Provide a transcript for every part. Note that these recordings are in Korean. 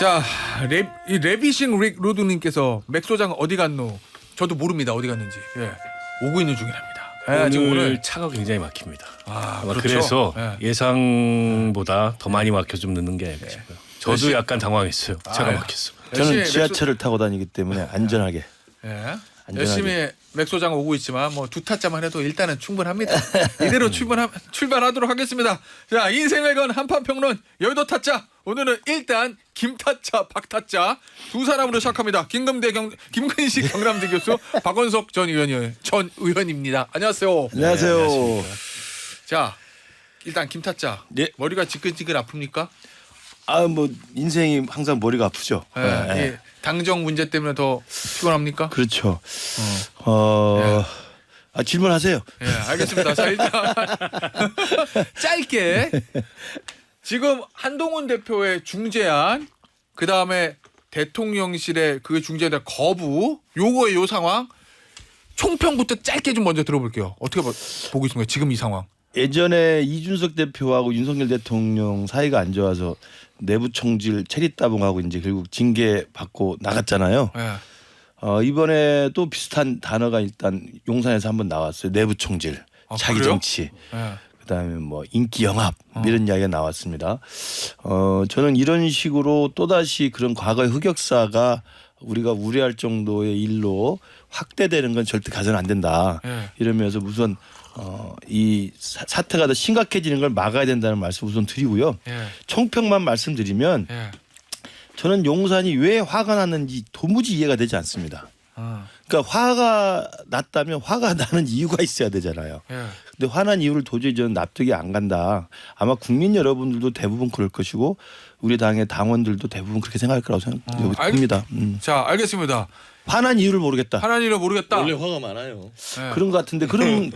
자, 이 레비싱 릭 로드님께서 맥소장 어디 갔노? 저도 모릅니다. 어디 갔는지. 예. 오고 있는 중이랍니다. 오늘, 지금 오늘 차가 굉장히 막힙니다. 아마 그렇죠? 그래서 예. 예상보다 더 많이 막혀 좀 늦는 게 아닐까 싶어요. 저도 열심히- 약간 당황했어요. 차가 예. 막혔어. 저는 열심히 지하철을 타고 다니기 때문에 안전하게. 예. 열심히 맥소장 오고 있지만 뭐 두 타짜만 해도 일단은 충분합니다. 이대로 출발하도록 하겠습니다. 자, 인생을 건 한판 평론 여의도 타짜. 오늘은 일단 김타짜, 박타짜 두 사람으로 시작합니다. 김근식 경남대 교수, 박원석 전 의원입니다. 안녕하세요. 안녕하세요. 안녕하십니까. 자, 일단 김타짜. 네. 머리가 지끈지끈 아픕니까? 뭐 인생이 항상 머리가 아프죠. 예. 네. 이 당정 문제 때문에 더 피곤합니까? 그렇죠. 예. 질문하세요. 예, 알겠습니다. 자, 일단 짧게 지금 한동훈 대표의 중재안, 그 다음에 대통령실의 그 중재에 대한 거부, 요거의 요 상황 총평부터 짧게 좀 먼저 들어볼게요. 어떻게 보고 있습니까? 지금 이 상황. 예전에 이준석 대표하고 윤석열 대통령 사이가 안 좋아서 내부 총질 체리따봉하고 이제 결국 징계 받고 나갔잖아요. 예. 이번에 또 비슷한 단어가 일단 용산에서 한번 나왔어요. 내부 총질, 자기 그래요? 정치. 예. 그다음에 뭐 인기 영합 이런 이야기가 나왔습니다. 저는 이런 식으로 또다시 그런 과거의 흑역사가 우리가 우려할 정도의 일로 확대되는 건 절대 가서는 안 된다. 예. 이러면서 우선 이 사태가 더 심각해지는 걸 막아야 된다는 말씀 우선 드리고요. 예. 총평만 말씀드리면 예. 저는 용산이 왜 화가 났는지 도무지 이해가 되지 않습니다. 어. 그러니까 화가 났다면 화가 나는 이유가 있어야 되잖아요. 예. 근데 화난 이유를 도저히 저는 납득이 안 간다. 아마 국민 여러분들도 대부분 그럴 것이고 우리 당의 당원들도 대부분 그렇게 생각할 거라고 생각합니다. 자, 알겠습니다. 화난 이유를 모르겠다. 하나님을 모르겠다. 원래 화가 많아요. 예. 그런 것 같은데 그러면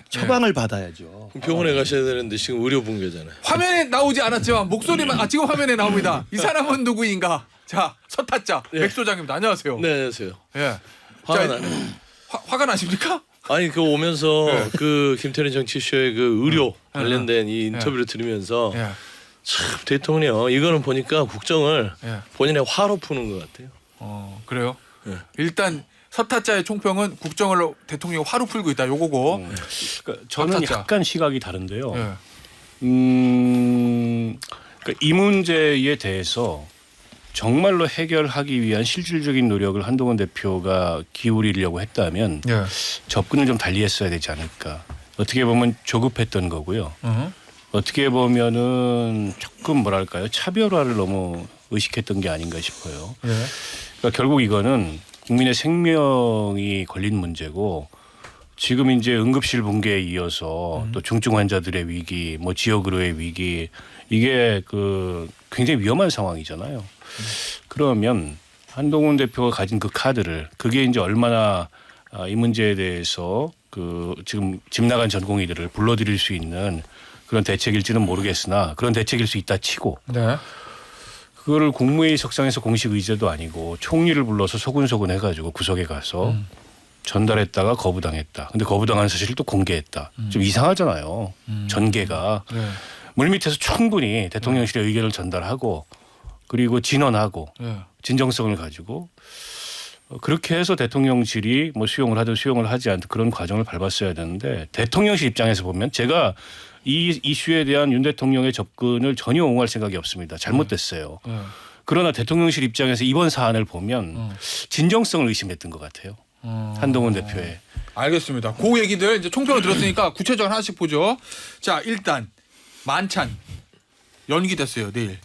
처방을 받아야죠. 그럼 병원에 가셔야 되는데 지금 의료 붕괴잖아요. 화면에 나오지 않았지만 목소리만 지금 화면에 나옵니다. 이 사람은 누구인가? 자, 서타짜 맥소장입니다. 안녕하세요. 네, 안녕하세요. 예. 화가 자, 나네. 화가 나십니까? 아니 그 오면서 그 김태린 정치쇼의 그 의료 관련된 이 예. 인터뷰를 들으면서 예. 참 대통령 이거는 보니까 국정을 예. 본인의 화로 푸는 것 같아요. 그래요? 예. 일단 서타짜의 총평은 국정을 대통령이 화로 풀고 있다. 요거고. 그러니까 저는 박타짜. 약간 시각이 다른데요. 예. 그러니까 이 문제에 대해서 정말로 해결하기 위한 실질적인 노력을 한동훈 대표가 기울이려고 했다면 예. 접근을 좀 달리했어야 되지 않을까. 어떻게 보면 조급했던 거고요. 어. 어떻게 보면은 조금 뭐랄까요, 차별화를 너무 의식했던 게 아닌가 싶어요. 예. 그러니까 결국 이거는 국민의 생명이 걸린 문제고 지금 이제 응급실 붕괴에 이어서 또 중증 환자들의 위기, 뭐 지역 의료의 위기, 이게 그 굉장히 위험한 상황이잖아요. 그러면 한동훈 대표가 가진 그 카드를 그게 이제 얼마나 이 문제에 대해서 그 지금 집 나간 전공의들을 불러들일 수 있는 그런 대책일지는 모르겠으나 그런 대책일 수 있다 치고 네. 그거를 국무회의 석상에서 공식 의제도 아니고 총리를 불러서 소근소근 해가지고 구석에 가서 전달했다가 거부당했다. 근데 거부당한 사실을 또 공개했다. 좀 이상하잖아요. 전개가. 네. 물밑에서 충분히 대통령실의 의견을 전달하고 그리고 진언하고 예. 진정성을 가지고 그렇게 해서 대통령실이 뭐 수용을 하든 수용을 하지 않든 그런 과정을 밟았어야 되는데 대통령실 입장에서 보면 제가 이 이슈에 대한 윤 대통령의 접근을 전혀 옹호할 생각이 없습니다. 잘못됐어요. 예. 그러나 대통령실 입장에서 이번 사안을 보면 진정성을 의심했던 것 같아요. 한동훈 대표의. 알겠습니다. 그 얘기들 이제 총평을 들었으니까 구체적으로 하나씩 보죠. 자, 일단 만찬 연기됐어요. 내일.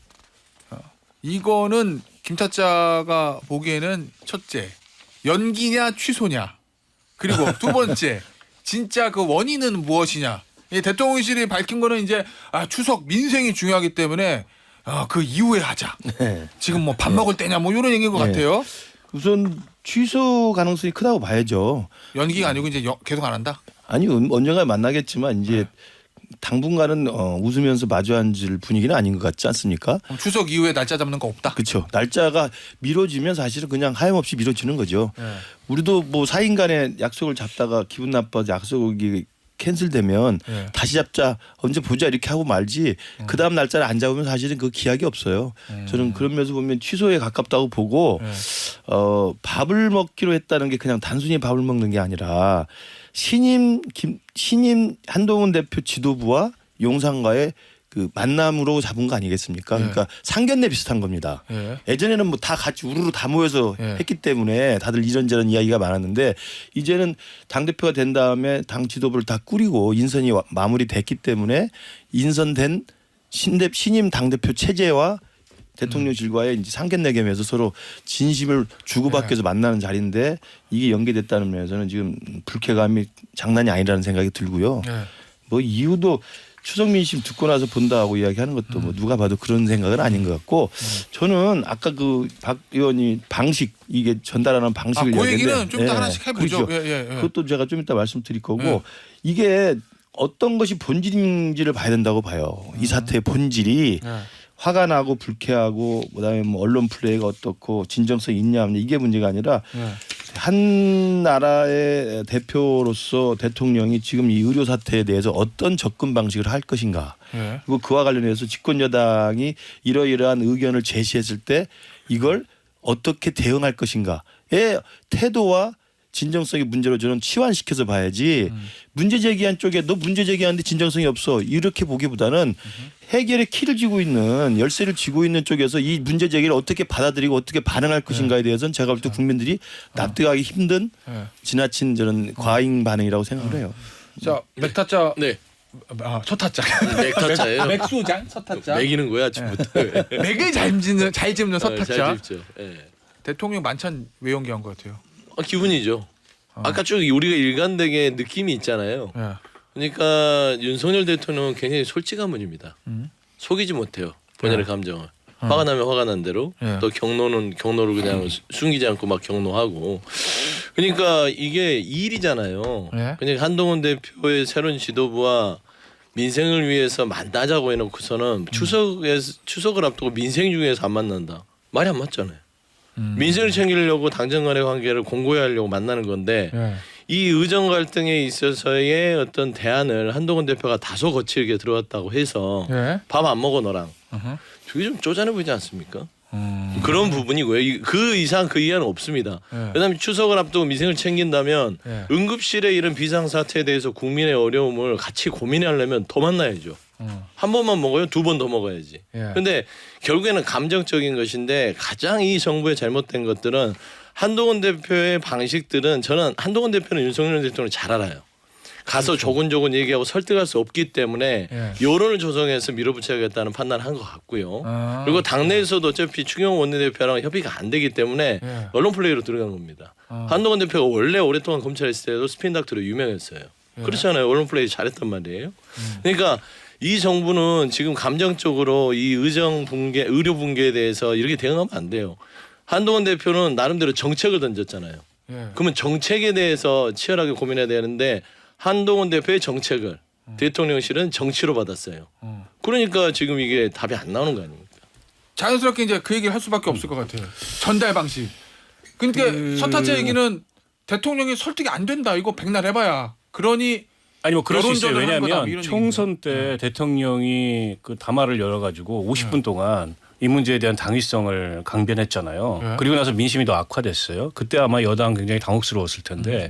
이거는 김타짜가 보기에는 첫째 연기냐 취소냐, 그리고 두 번째 진짜 그 원인은 무엇이냐. 이 대통령실이 밝힌 거는 이제 추석 민생이 중요하기 때문에 그 이후에 하자. 네. 지금 뭐 밥 먹을 때냐 뭐 이런 얘기인 것 네. 같아요. 우선 취소 가능성이 크다고 봐야죠. 연기가 아니고 이제 계속 안 한다. 아니 언젠가 만나겠지만 이제 당분간은 웃으면서 마주 앉을 분위기는 아닌 것 같지 않습니까? 그럼 추석 이후에 날짜 잡는 거 없다. 그렇죠. 날짜가 미뤄지면 사실은 그냥 하염없이 미뤄지는 거죠. 네. 우리도 뭐 사인 간에 약속을 잡다가 기분 나빠서 약속이 캔슬되면 예. 다시 잡자 언제 보자 이렇게 하고 말지 그 다음 날짜를 안 잡으면 사실은 그 기약이 없어요. 저는 그런 면에서 보면 취소에 가깝다고 보고 예. 밥을 먹기로 했다는 게 그냥 단순히 밥을 먹는 게 아니라 신임 한동훈 대표 지도부와 용산과의 그 만남으로 잡은 거 아니겠습니까? 예. 그러니까 상견례 비슷한 겁니다. 예. 예전에는 뭐 다 같이 우르르 다 모여서 예. 했기 때문에 다들 이런저런 이야기가 많았는데 이제는 당대표가 된 다음에 당 지도부를 다 꾸리고 인선이 마무리됐기 때문에 인선된 신임 당대표 체제와 대통령실과의 이제 상견례 겸해서 서로 진심을 주고받기위해서 만나는 자리인데 이게 연계됐다는 면에서는 지금 불쾌감이 장난이 아니라는 생각이 들고요. 예. 뭐 이유도 추석 민심 듣고 나서 본다고 이야기하는 것도 뭐 누가 봐도 그런 생각은 아닌 것 같고 저는 아까 그 박 의원이 방식 이게 전달하는 방식을 그 이야기했는데 얘기는 좀 이따 하나씩 해보죠. 그렇죠. 예. 그것도 제가 좀 이따 말씀드릴 거고 예. 이게 어떤 것이 본질인지를 봐야 된다고 봐요. 이 사태의 본질이 예. 화가 나고 불쾌하고 그다음에 뭐 언론 플레이가 어떻고 진정성이 있냐 없냐 이게 문제가 아니라 예. 한 나라의 대표로서 대통령이 지금 이 의료 사태에 대해서 어떤 접근 방식을 할 것인가 예. 그리고 그와 관련해서 집권 여당이 이러이러한 의견을 제시했을 때 이걸 어떻게 대응할 것인가의 태도와 진정성의 문제로 저는 치환시켜서 봐야지 문제 제기한 쪽에 너 문제 제기하는데 진정성이 없어 이렇게 보기보다는 해결의 키를 쥐고 있는 열쇠를 쥐고 있는 쪽에서 이 문제 제기를 어떻게 받아들이고 어떻게 반응할 것인가에 대해서는 제가 볼 때 국민들이 납득하기 힘든 예. 지나친 저는 과잉 반응이라고 생각을 해요. 자, 맥타짜. 네. 서타짜. 맥타짜예요. 맥소장 서타짜. 맥이는 거야 아침부터. 맥을 잘 짚는 서타짜. 잘 짚죠. 예. 대통령 만찬 왜 연기한 것 같아요? 기분이죠. 아까 쭉 우리가 일관되게 느낌이 있잖아요. 예. 그러니까 윤석열 대통령은 굉장히 솔직한 분입니다. 속이지 못해요. 본인의 감정을. 화가 나면 화가 난 대로 예. 또 경로는 경로를 그냥 숨기지 않고 막 경로하고. 그러니까 이게 일이잖아요. 예. 그러니까 한동훈 대표의 새로운 지도부와 민생을 위해서 만나자고 해놓고서는 추석을 앞두고 민생 중에서 안 만난다. 말이 안 맞잖아요. 민생을 챙기려고 당정 간의 관계를 공고히 하려고 만나는 건데 예. 이 의정 갈등에 있어서의 어떤 대안을 한동훈 대표가 다소 거칠게 들어왔다고 해서 예. 밥 안 먹어 너랑 어허. 저게 좀 쪼잔해 보이지 않습니까? 그런 부분이고요. 그 이상 그 이하는 없습니다. 예. 그다음에 추석을 앞두고 민생을 챙긴다면 예. 응급실의 이런 비상사태에 대해서 국민의 어려움을 같이 고민하려면 더 만나야죠. 한 번만 먹어요? 두 번 더 먹어야지. 예. 근데 결국에는 감정적인 것인데 가장 이 정부의 잘못된 것들은 한동훈 대표의 방식들은 저는 한동훈 대표는 윤석열 대통령을 잘 알아요. 가서 조곤조곤 얘기하고 설득할 수 없기 때문에 예. 여론을 조성해서 밀어붙여야겠다는 판단을 한 것 같고요. 아. 그리고 당내에서도 어차피 추경호 원내대표랑 협의가 안 되기 때문에 예. 언론 플레이로 들어간 겁니다. 한동훈 대표가 원래 오랫동안 검찰에 있을 때도 스핀 닥터로 유명했어요. 그렇잖아요. 언론 플레이 잘했단 말이에요. 그러니까 이 정부는 지금 감정적으로 이 의료 붕괴에 대해서 이렇게 대응하면 안 돼요. 한동훈 대표는 나름대로 정책을 던졌잖아요. 예. 그러면 정책에 대해서 치열하게 고민해야 되는데 한동훈 대표의 정책을 대통령실은 정치로 받았어요. 그러니까 지금 이게 답이 안 나오는 거 아닙니까? 자연스럽게 이제 그 얘기를 할 수밖에 없을 것 같아요. 전달 방식. 그러니까 서타짜 얘기는 대통령이 설득이 안 된다. 이거 백날 해봐야. 그러니 아니 뭐 그럴 수 있어요. 여론전을 한 거다, 뭐 왜냐하면 이런 총선 때 대통령이 그 담화를 열어가지고 50분 동안 이 문제에 대한 당위성을 강변했잖아요. 네. 그리고 나서 민심이 더 악화됐어요. 그때 아마 여당 굉장히 당혹스러웠을 텐데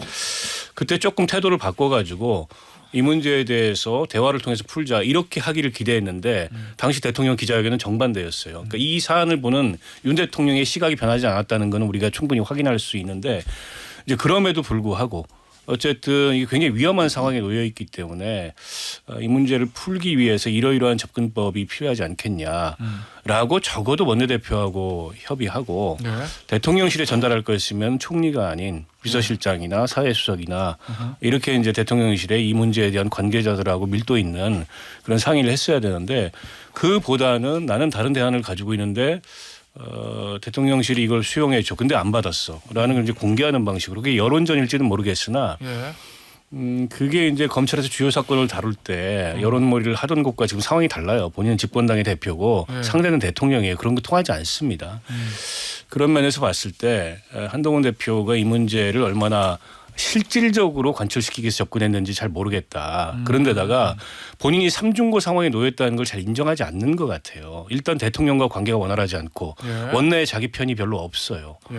그때 조금 태도를 바꿔가지고 이 문제에 대해서 대화를 통해서 풀자 이렇게 하기를 기대했는데 당시 대통령 기자회견은 정반대였어요. 그러니까 이 사안을 보는 윤 대통령의 시각이 변하지 않았다는 것은 우리가 충분히 확인할 수 있는데 이제 그럼에도 불구하고 어쨌든 이게 굉장히 위험한 상황에 놓여 있기 때문에 이 문제를 풀기 위해서 이러이러한 접근법이 필요하지 않겠냐라고 적어도 원내대표하고 협의하고 네. 대통령실에 전달할 것이면 총리가 아닌 비서실장이나 사회수석이나 이렇게 이제 대통령실에 이 문제에 대한 관계자들하고 밀도 있는 그런 상의를 했어야 되는데 그보다는 나는 다른 대안을 가지고 있는데 대통령실이 이걸 수용해 줘. 근데 안 받았어. 라는 걸 이제 공개하는 방식으로. 그게 여론전일지는 모르겠으나 예. 그게 이제 검찰에서 주요 사건을 다룰 때 여론몰이를 하던 것과 지금 상황이 달라요. 본인은 집권당의 대표고 상대는 대통령이에요. 그런 거 통하지 않습니다. 그런 면에서 봤을 때 한동훈 대표가 이 문제를 얼마나 실질적으로 관철시키기 위해서 접근했는지 잘 모르겠다. 그런데다가 본인이 삼중고 상황에 놓였다는 걸 잘 인정하지 않는 것 같아요. 일단 대통령과 관계가 원활하지 않고 예. 원내에 자기 편이 별로 없어요. 예.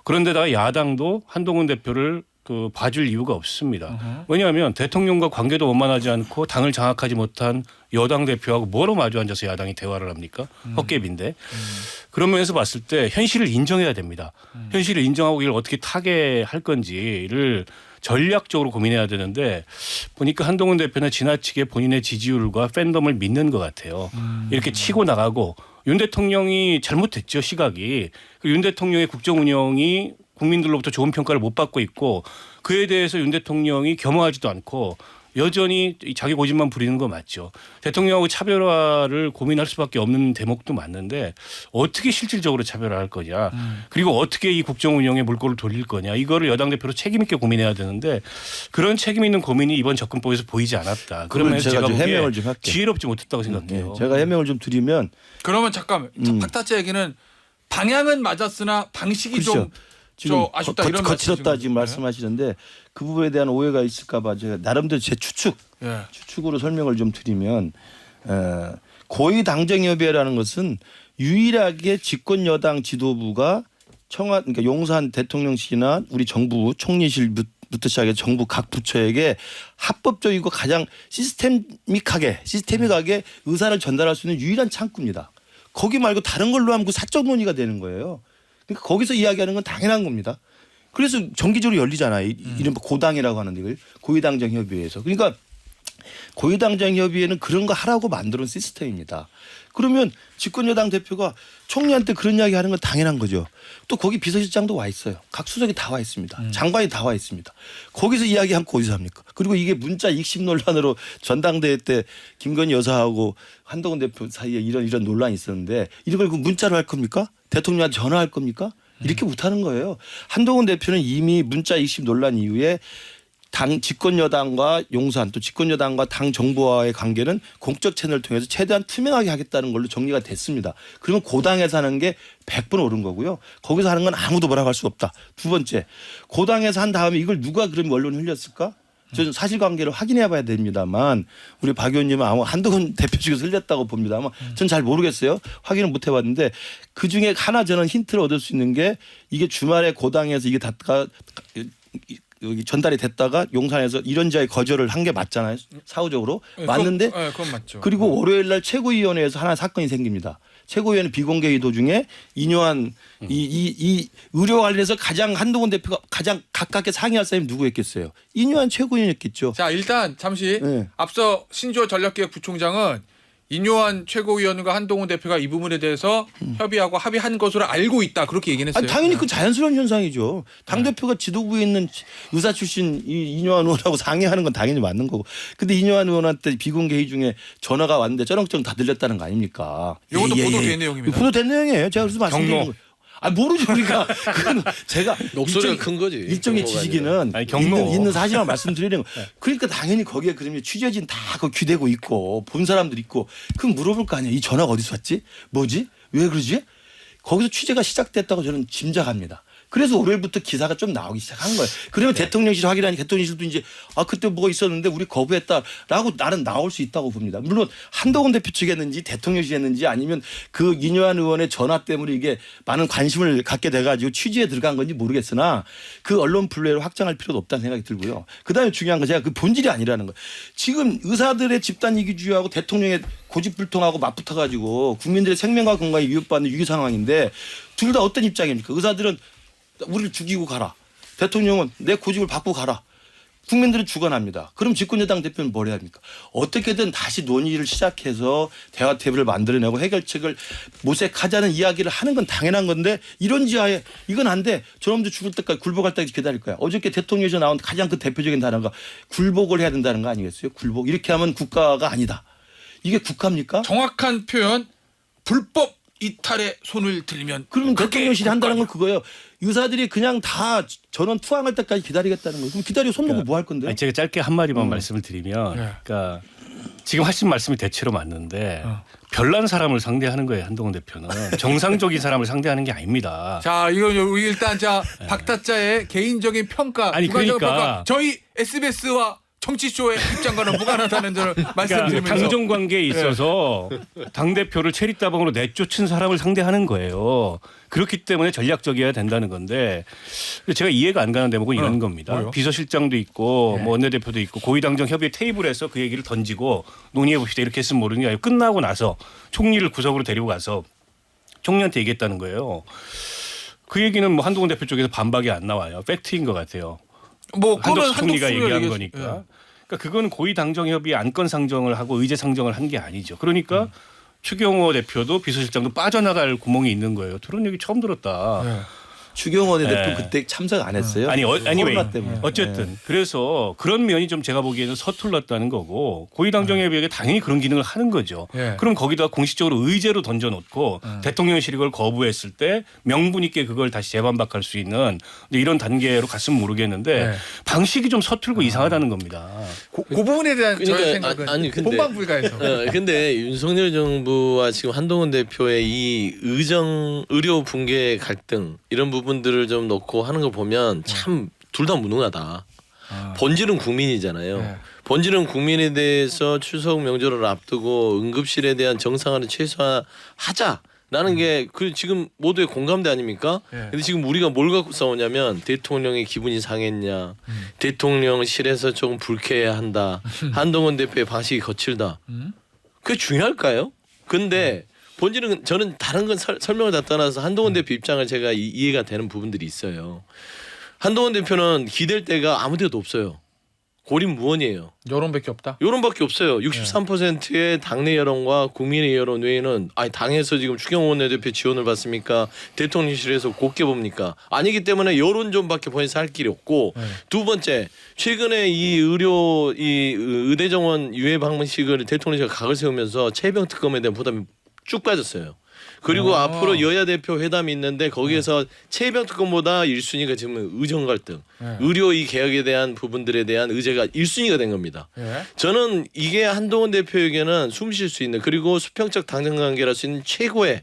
그런데다가 야당도 한동훈 대표를 봐줄 이유가 없습니다. 왜냐하면 대통령과 관계도 원만하지 않고 당을 장악하지 못한 여당 대표하고 뭐로 마주 앉아서 야당이 대화를 합니까? 헛개비인데. 그런 면에서 봤을 때 현실을 인정해야 됩니다. 현실을 인정하고 이걸 어떻게 타개할 건지를 전략적으로 고민해야 되는데 보니까 한동훈 대표는 지나치게 본인의 지지율과 팬덤을 믿는 것 같아요. 이렇게 치고 나가고 윤 대통령이 잘못했죠, 시각이. 윤 대통령의 국정 운영이 국민들로부터 좋은 평가를 못 받고 있고 그에 대해서 윤 대통령이 겸허하지도 않고 여전히 자기 고집만 부리는 거 맞죠. 대통령하고 차별화를 고민할 수밖에 없는 대목도 맞는데 어떻게 실질적으로 차별화할 거냐. 그리고 어떻게 이 국정 운영에 물꼬를 돌릴 거냐. 이거를 여당 대표로 책임 있게 고민해야 되는데 그런 책임 있는 고민이 이번 접근법에서 보이지 않았다. 그러면 제가 좀 보기에 해명을 좀 할게요. 지혜롭지 못했다고 생각해요. 제가 해명을 좀 드리면 그러면 잠깐 탁타짜 얘기는 방향은 맞았으나 방식이 그렇죠. 좀 지금 아쉽다 이런 거칠었다 말씀이신 지금 거죠? 말씀하시는데 그 부분에 대한 오해가 있을까봐 제가 나름대로 제 예. 추측으로 설명을 좀 드리면 고위 당정협의회라는 것은 유일하게 집권 여당 지도부가 그러니까 용산 대통령실이나 우리 정부 총리실부터 시작해 정부 각 부처에게 합법적이고 가장 시스템믹하게 의사를 전달할 수 있는 유일한 창구입니다. 거기 말고 다른 걸로 하면 그 사적 논의가 되는 거예요. 그러니까 거기서 이야기하는 건 당연한 겁니다. 그래서 정기적으로 열리잖아요. 이른바 고당이라고 하는 이걸 고위당정협의회에서. 그러니까 고위당정협의회는 그런 거 하라고 만들어온 시스템입니다. 그러면 집권여당 대표가 총리한테 그런 이야기 하는 건 당연한 거죠. 또 거기 비서실장도 와 있어요. 각 수석이 다 와 있습니다. 장관이 다 와 있습니다. 거기서 이야기하면 어디서 합니까? 그리고 이게 문자 익십 논란으로 전당대회 때 김건희 여사하고 한동훈 대표 사이에 이런 논란이 있었는데 이걸 그 문자로 할 겁니까? 대통령한테 전화할 겁니까? 이렇게 못하는 거예요. 한동훈 대표는 이미 문자 익십 논란 이후에 당 집권여당과 용산 또 집권여당과 당 정부와의 관계는 공적 채널을 통해서 최대한 투명하게 하겠다는 걸로 정리가 됐습니다. 그러면 고당에서 하는 게 100번 옳은 거고요. 거기서 하는 건 아무도 뭐라고 할 수 없다. 두 번째, 고당에서 한 다음에 이걸 누가 그럼 언론에 흘렸을까? 저는 사실관계를 확인해 봐야 됩니다만 우리 박 의원님은 아마 한동훈 대표 측에서 흘렸다고 봅니다만 전 잘 모르겠어요. 확인은 못 해봤는데 그중에 하나 저는 힌트를 얻을 수 있는 게 이게 주말에 고당에서 이게 다가 여기 전달이 됐다가 용산에서 이런 자의 거절을 한 게 맞잖아요. 사후적으로. 맞는데 그건 맞죠. 그리고 월요일 날 최고위원회에서 하나 사건이 생깁니다. 최고위원회 비공개 의도 중에 인요한 이 의료 관련해서 가장 한동훈 대표가 가장 가깝게 상의할 사람이 누구였겠어요? 인요한 최고위원이었겠죠. 자 일단 잠시 네. 앞서 신주호 전략기획부총장은 인요한 최고위원과 한동훈 대표가 이 부분에 대해서 협의하고 합의한 것으로 알고 있다 그렇게 얘기는 했어요. 아니, 당연히 그 자연스러운 현상이죠. 당 대표가 지도부에 있는 의사 출신 인요한 의원하고 상의하는 건 당연히 맞는 거고. 근데 인요한 의원한테 비공개 회의 중에 전화가 왔는데 쩌렁쩌렁 다 들렸다는 거 아닙니까? 이것도 보도된 내용입니다. 보도된 내용이에요. 제가 그래서 말씀드리는 경로. 거예요. 아 모르죠. 그러니까 그건 제가 목소리가 큰 거지. 일종의 경로가 지식인은 아니, 경로. 있는 사실만 말씀드리는 거예요. 그러니까 당연히 거기에 그러면 취재진 다 그 귀대고 있고 본 사람들 있고 그럼 물어볼 거 아니에요. 이 전화가 어디서 왔지? 뭐지? 왜 그러지? 거기서 취재가 시작됐다고 저는 짐작합니다. 그래서 월요일부터 기사가 좀 나오기 시작한 거예요. 그러면 대통령실 확인하니 대통령실도 이제 그때 뭐가 있었는데 우리 거부했다라고 나는 나올 수 있다고 봅니다. 물론 한동훈 대표 측이 했는지 대통령실이 했는지 아니면 그 인요한 의원의 전화 때문에 이게 많은 관심을 갖게 돼가지고 취재에 들어간 건지 모르겠으나 그 언론 플레이를 확장할 필요도 없다는 생각이 들고요. 그다음에 중요한 건 제가 그 본질이 아니라는 거예요. 지금 의사들의 집단 이기주의하고 대통령의 고집불통하고 맞붙어가지고 국민들의 생명과 건강이 위협받는 위기 상황인데 둘 다 어떤 입장입니까? 의사들은 우리를 죽이고 가라. 대통령은 내 고집을 받고 가라. 국민들은 죽어납니다. 그럼 집권여당 대표는 뭘 해야 합니까? 어떻게든 다시 논의를 시작해서 대화 테이블을 만들어내고 해결책을 모색하자는 이야기를 하는 건 당연한 건데 이런 지하에 이건 안 돼. 저놈들 죽을 때까지 굴복할 때까지 기다릴 거야. 어저께 대통령에서 나온 가장 그 대표적인 단어가 굴복을 해야 된다는 거 아니겠어요? 굴복. 이렇게 하면 국가가 아니다. 이게 국가입니까? 정확한 표현 불법 이탈에 손을 들면 그러면 그게 대통령실이 한다는 건 국가냐. 그거예요. 의사들이 그냥 다 전원 투항할 때까지 기다리겠다는 거예요. 그럼 기다려 손 놓고 뭐 할 건데요? 아니, 제가 짧게 한 마디만 말씀을 드리면, 네. 그러니까 지금 하신 말씀이 대체로 맞는데 별난 사람을 상대하는 거예요. 한동훈 대표는 정상적인 사람을 상대하는 게 아닙니다. 자, 이건 일단 박타짜의 개인적인 평가, 아니, 주관적인 그러니까. 평가. 저희 SBS와 정치쇼의 입장과는 무관하다는 점을 그러니까 말씀드리면서 당정 관계에 있어서 당 대표를 체리따방으로 내쫓은 사람을 상대하는 거예요. 그렇기 때문에 전략적이어야 된다는 건데 제가 이해가 안 가는 대목은 이런 겁니다. 뭐요? 비서실장도 있고 뭐 원내대표도 있고 고위당정 협의 테이블에서 그 얘기를 던지고 논의해 봅시다 이렇게 했으면 모르는 게 아니고 끝나고 나서 총리를 구석으로 데리고 가서 총리한테 얘기했다는 거예요. 그 얘기는 뭐 한동훈 대표 쪽에서 반박이 안 나와요. 팩트인 것 같아요. 뭐 한덕수 총리가 한덕수가 얘기한 얘기했- 거니까. 예. 그러니까 그건 고위 당정 협의 안건 상정을 하고 의제 상정을 한 게 아니죠. 그러니까 추경호 대표도 비서실장도 빠져나갈 구멍이 있는 거예요. 그런 얘기 처음 들었다. 예. 추경호 대표 네. 그때 참석 안 했어요. 아니 코로나 때문에. 어쨌든 그래서 그런 면이 좀 제가 보기에는 서툴렀다는 거고 고위 당정 협의회가 당연히 그런 기능을 하는 거죠. 예. 그럼 거기다 공식적으로 의제로 던져놓고 대통령실이 그걸 거부했을 때 명분 있게 그걸 다시 재반박할 수 있는 이런 단계로 갔으면 모르겠는데 예. 방식이 좀 서툴고 이상하다는 겁니다. 그 부분에 대한 저의 그러니까 생각은 아니, 근데- 본방 불가해서. 근데 윤석열 정부와 지금 한동훈 대표의 이 의료 붕괴 갈등 이런 부분들을 좀 놓고 하는 거 보면 참 둘 다 무능하다. 본질은 국민이잖아요. 네. 본질은 국민에 대해서 추석 명절을 앞두고 응급실에 대한 정상화를 최소화하자라는 게 그 지금 모두의 공감대 아닙니까? 네. 근데 지금 우리가 뭘 갖고 싸우냐면 대통령의 기분이 상했냐, 대통령실에서 조금 불쾌해야 한다, 한동훈 대표의 방식이 거칠다. 그게 중요할까요? 근데 본질은 저는 다른 건 설명을 다 떠나서 한동훈 대표 입장을 제가 이해가 되는 부분들이 있어요. 한동훈 대표는 기댈 데가 아무 데도 없어요. 고립무원이에요. 여론밖에 없다. 여론밖에 없어요. 63%의 당내 여론과 국민의 여론 외에는 아니 당에서 지금 추경호 원내대표 지원을 받습니까? 대통령실에서 곱게 봅니까? 아니기 때문에 여론전밖에 보내서 할 길이 없고 두 번째 최근에 이 의대 정원 유해 방문식을 대통령실이 각을 세우면서 체병 특검에 대한 부담이 쭉 빠졌어요. 그리고 앞으로 여야 대표 회담이 있는데 거기에서 체병 특검보다 1순위가 지금 의정 갈등, 의료 이 개혁에 대한 부분들에 대한 의제가 1순위가 된 겁니다. 예. 저는 이게 한동훈 대표에게는 숨 쉴 수 있는 그리고 수평적 당정 관계를 할 수 있는 최고의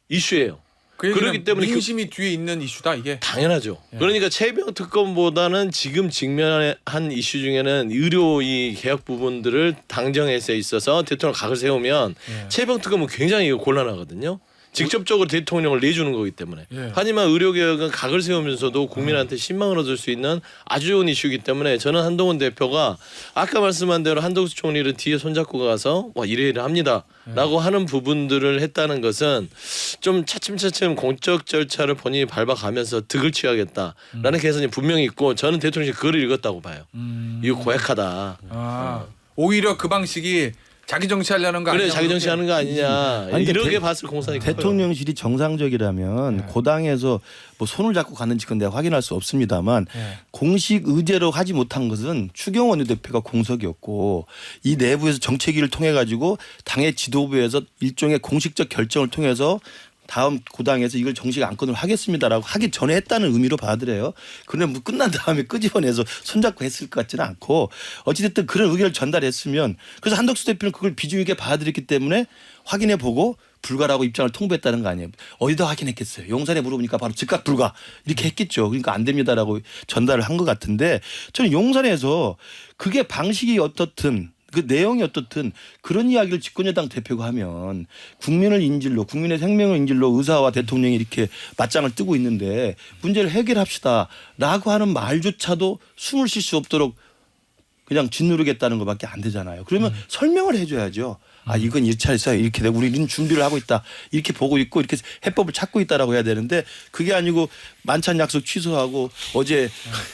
이슈예요. 그렇기 때문에 민심이 뒤에 있는 이슈다 이게. 당연하죠. 그러니까 체병 특검보다는 지금 직면한 이슈 중에는 의료 이 개혁 부분들을 당정에 있어서 대통령 각을 세우면 체병 특검은 굉장히 곤란하거든요. 직접적으로 대통령을 내주는 거기 때문에. 예. 하지만 의료개혁은 각을 세우면서도 국민한테 신망을 얻을 수 있는 아주 좋은 이슈이기 때문에 저는 한동훈 대표가 아까 말씀한 대로 한덕수 총리를 뒤에 손잡고 가서 와 이래 합니다 라고 하는 부분들을 했다는 것은 좀 차츰차츰 공적 절차를 본인이 밟아가면서 득을 취하겠다라는 계산이 분명히 있고 저는 대통령이 그걸 읽었다고 봐요. 이거 고약하다. 오히려 그 방식이 자기 정치하려는 거 그래 아니냐. 자기 정치하는 거 아니냐. 아니, 근데 이렇게 봤을 공산이 커요. 대통령실이 정상적이라면 고당에서 뭐 손을 잡고 가는지 그건 내가 확인할 수 없습니다만 공식 의제로 하지 못한 것은 추경호 원내대표가 공석이었고 이 내부에서 정책위를 통해 가지고 당의 지도부에서 일종의 공식적 결정을 통해서 다음 고당에서 이걸 정식 안건을 하겠습니다라고 하기 전에 했다는 의미로 받아들여요. 그런데 뭐 끝난 다음에 끄집어내서 손잡고 했을 것 같지는 않고 어찌됐든 그런 의견을 전달했으면 그래서 한덕수 대표는 그걸 비중 있게 받아들였기 때문에 확인해 보고 불가라고 입장을 통보했다는 거 아니에요. 어디다 확인했겠어요. 용산에 물어보니까 바로 즉각 불가 이렇게 했겠죠. 그러니까 안 됩니다라고 전달을 한 것 같은데 저는 용산에서 그게 방식이 어떻든 그 내용이 어떻든 그런 이야기를 집권여당 대표가 하면 국민을 인질로 국민의 생명을 인질로 의사와 대통령이 이렇게 맞짱을 뜨고 있는데 문제를 해결합시다라고 하는 말조차도 숨을 쉴 수 없도록 그냥 짓누르겠다는 것밖에 안 되잖아요. 그러면 설명을 해줘야죠. 아 이건 이렇게 해서 이렇게 되고 우리는 준비를 하고 있다. 이렇게 보고 있고 이렇게 해법을 찾고 있다라고 해야 되는데 그게 아니고 만찬 약속 취소하고 어제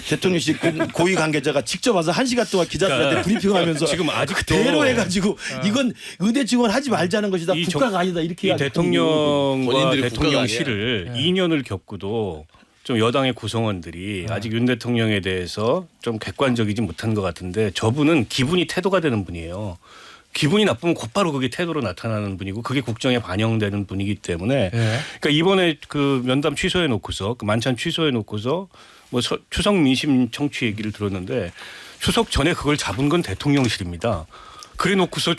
대통령실 고위 관계자가 직접 와서 1시간 동안 기자들한테 브리핑하면서 지금 아직도 그대로 해가지고 이건 의대 지원하지 말자는 것이다. 이 국가가 아니다. 이렇게 이 대통령과 본인들이 대통령실을 2년을 겪고도 좀 여당의 구성원들이 아직 윤 대통령에 대해서 좀 객관적이지 못한 것 같은데 저분은 기분이 태도가 되는 분이에요. 기분이 나쁘면 곧바로 그게 태도로 나타나는 분이고 그게 국정에 반영되는 분이기 때문에 그러니까 이번에 그 면담 취소해 놓고서 그 만찬 취소해 놓고서 뭐 추석 민심 청취 얘기를 들었는데 추석 전에 그걸 잡은 건 대통령실입니다. 그래놓고서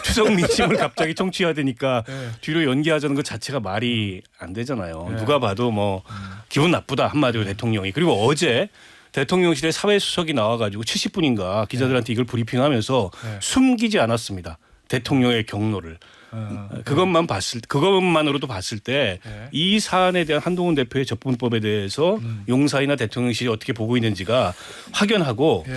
추석 민심을 갑자기 청취해야 되니까 네. 뒤로 연기하자는 것 자체가 말이 안 되잖아요. 누가 봐도 뭐 기분 나쁘다 한마디로 대통령이. 그리고 어제 대통령실에 사회수석이 나와가지고 70분인가 기자들한테 이걸 브리핑하면서 네. 숨기지 않았습니다. 대통령의 경로를. 그것만으로도 봤을 때 이 네. 사안에 대한 한동훈 대표의 접근법에 대해서 용사이나 대통령실이 어떻게 보고 있는지가 확연하고 예.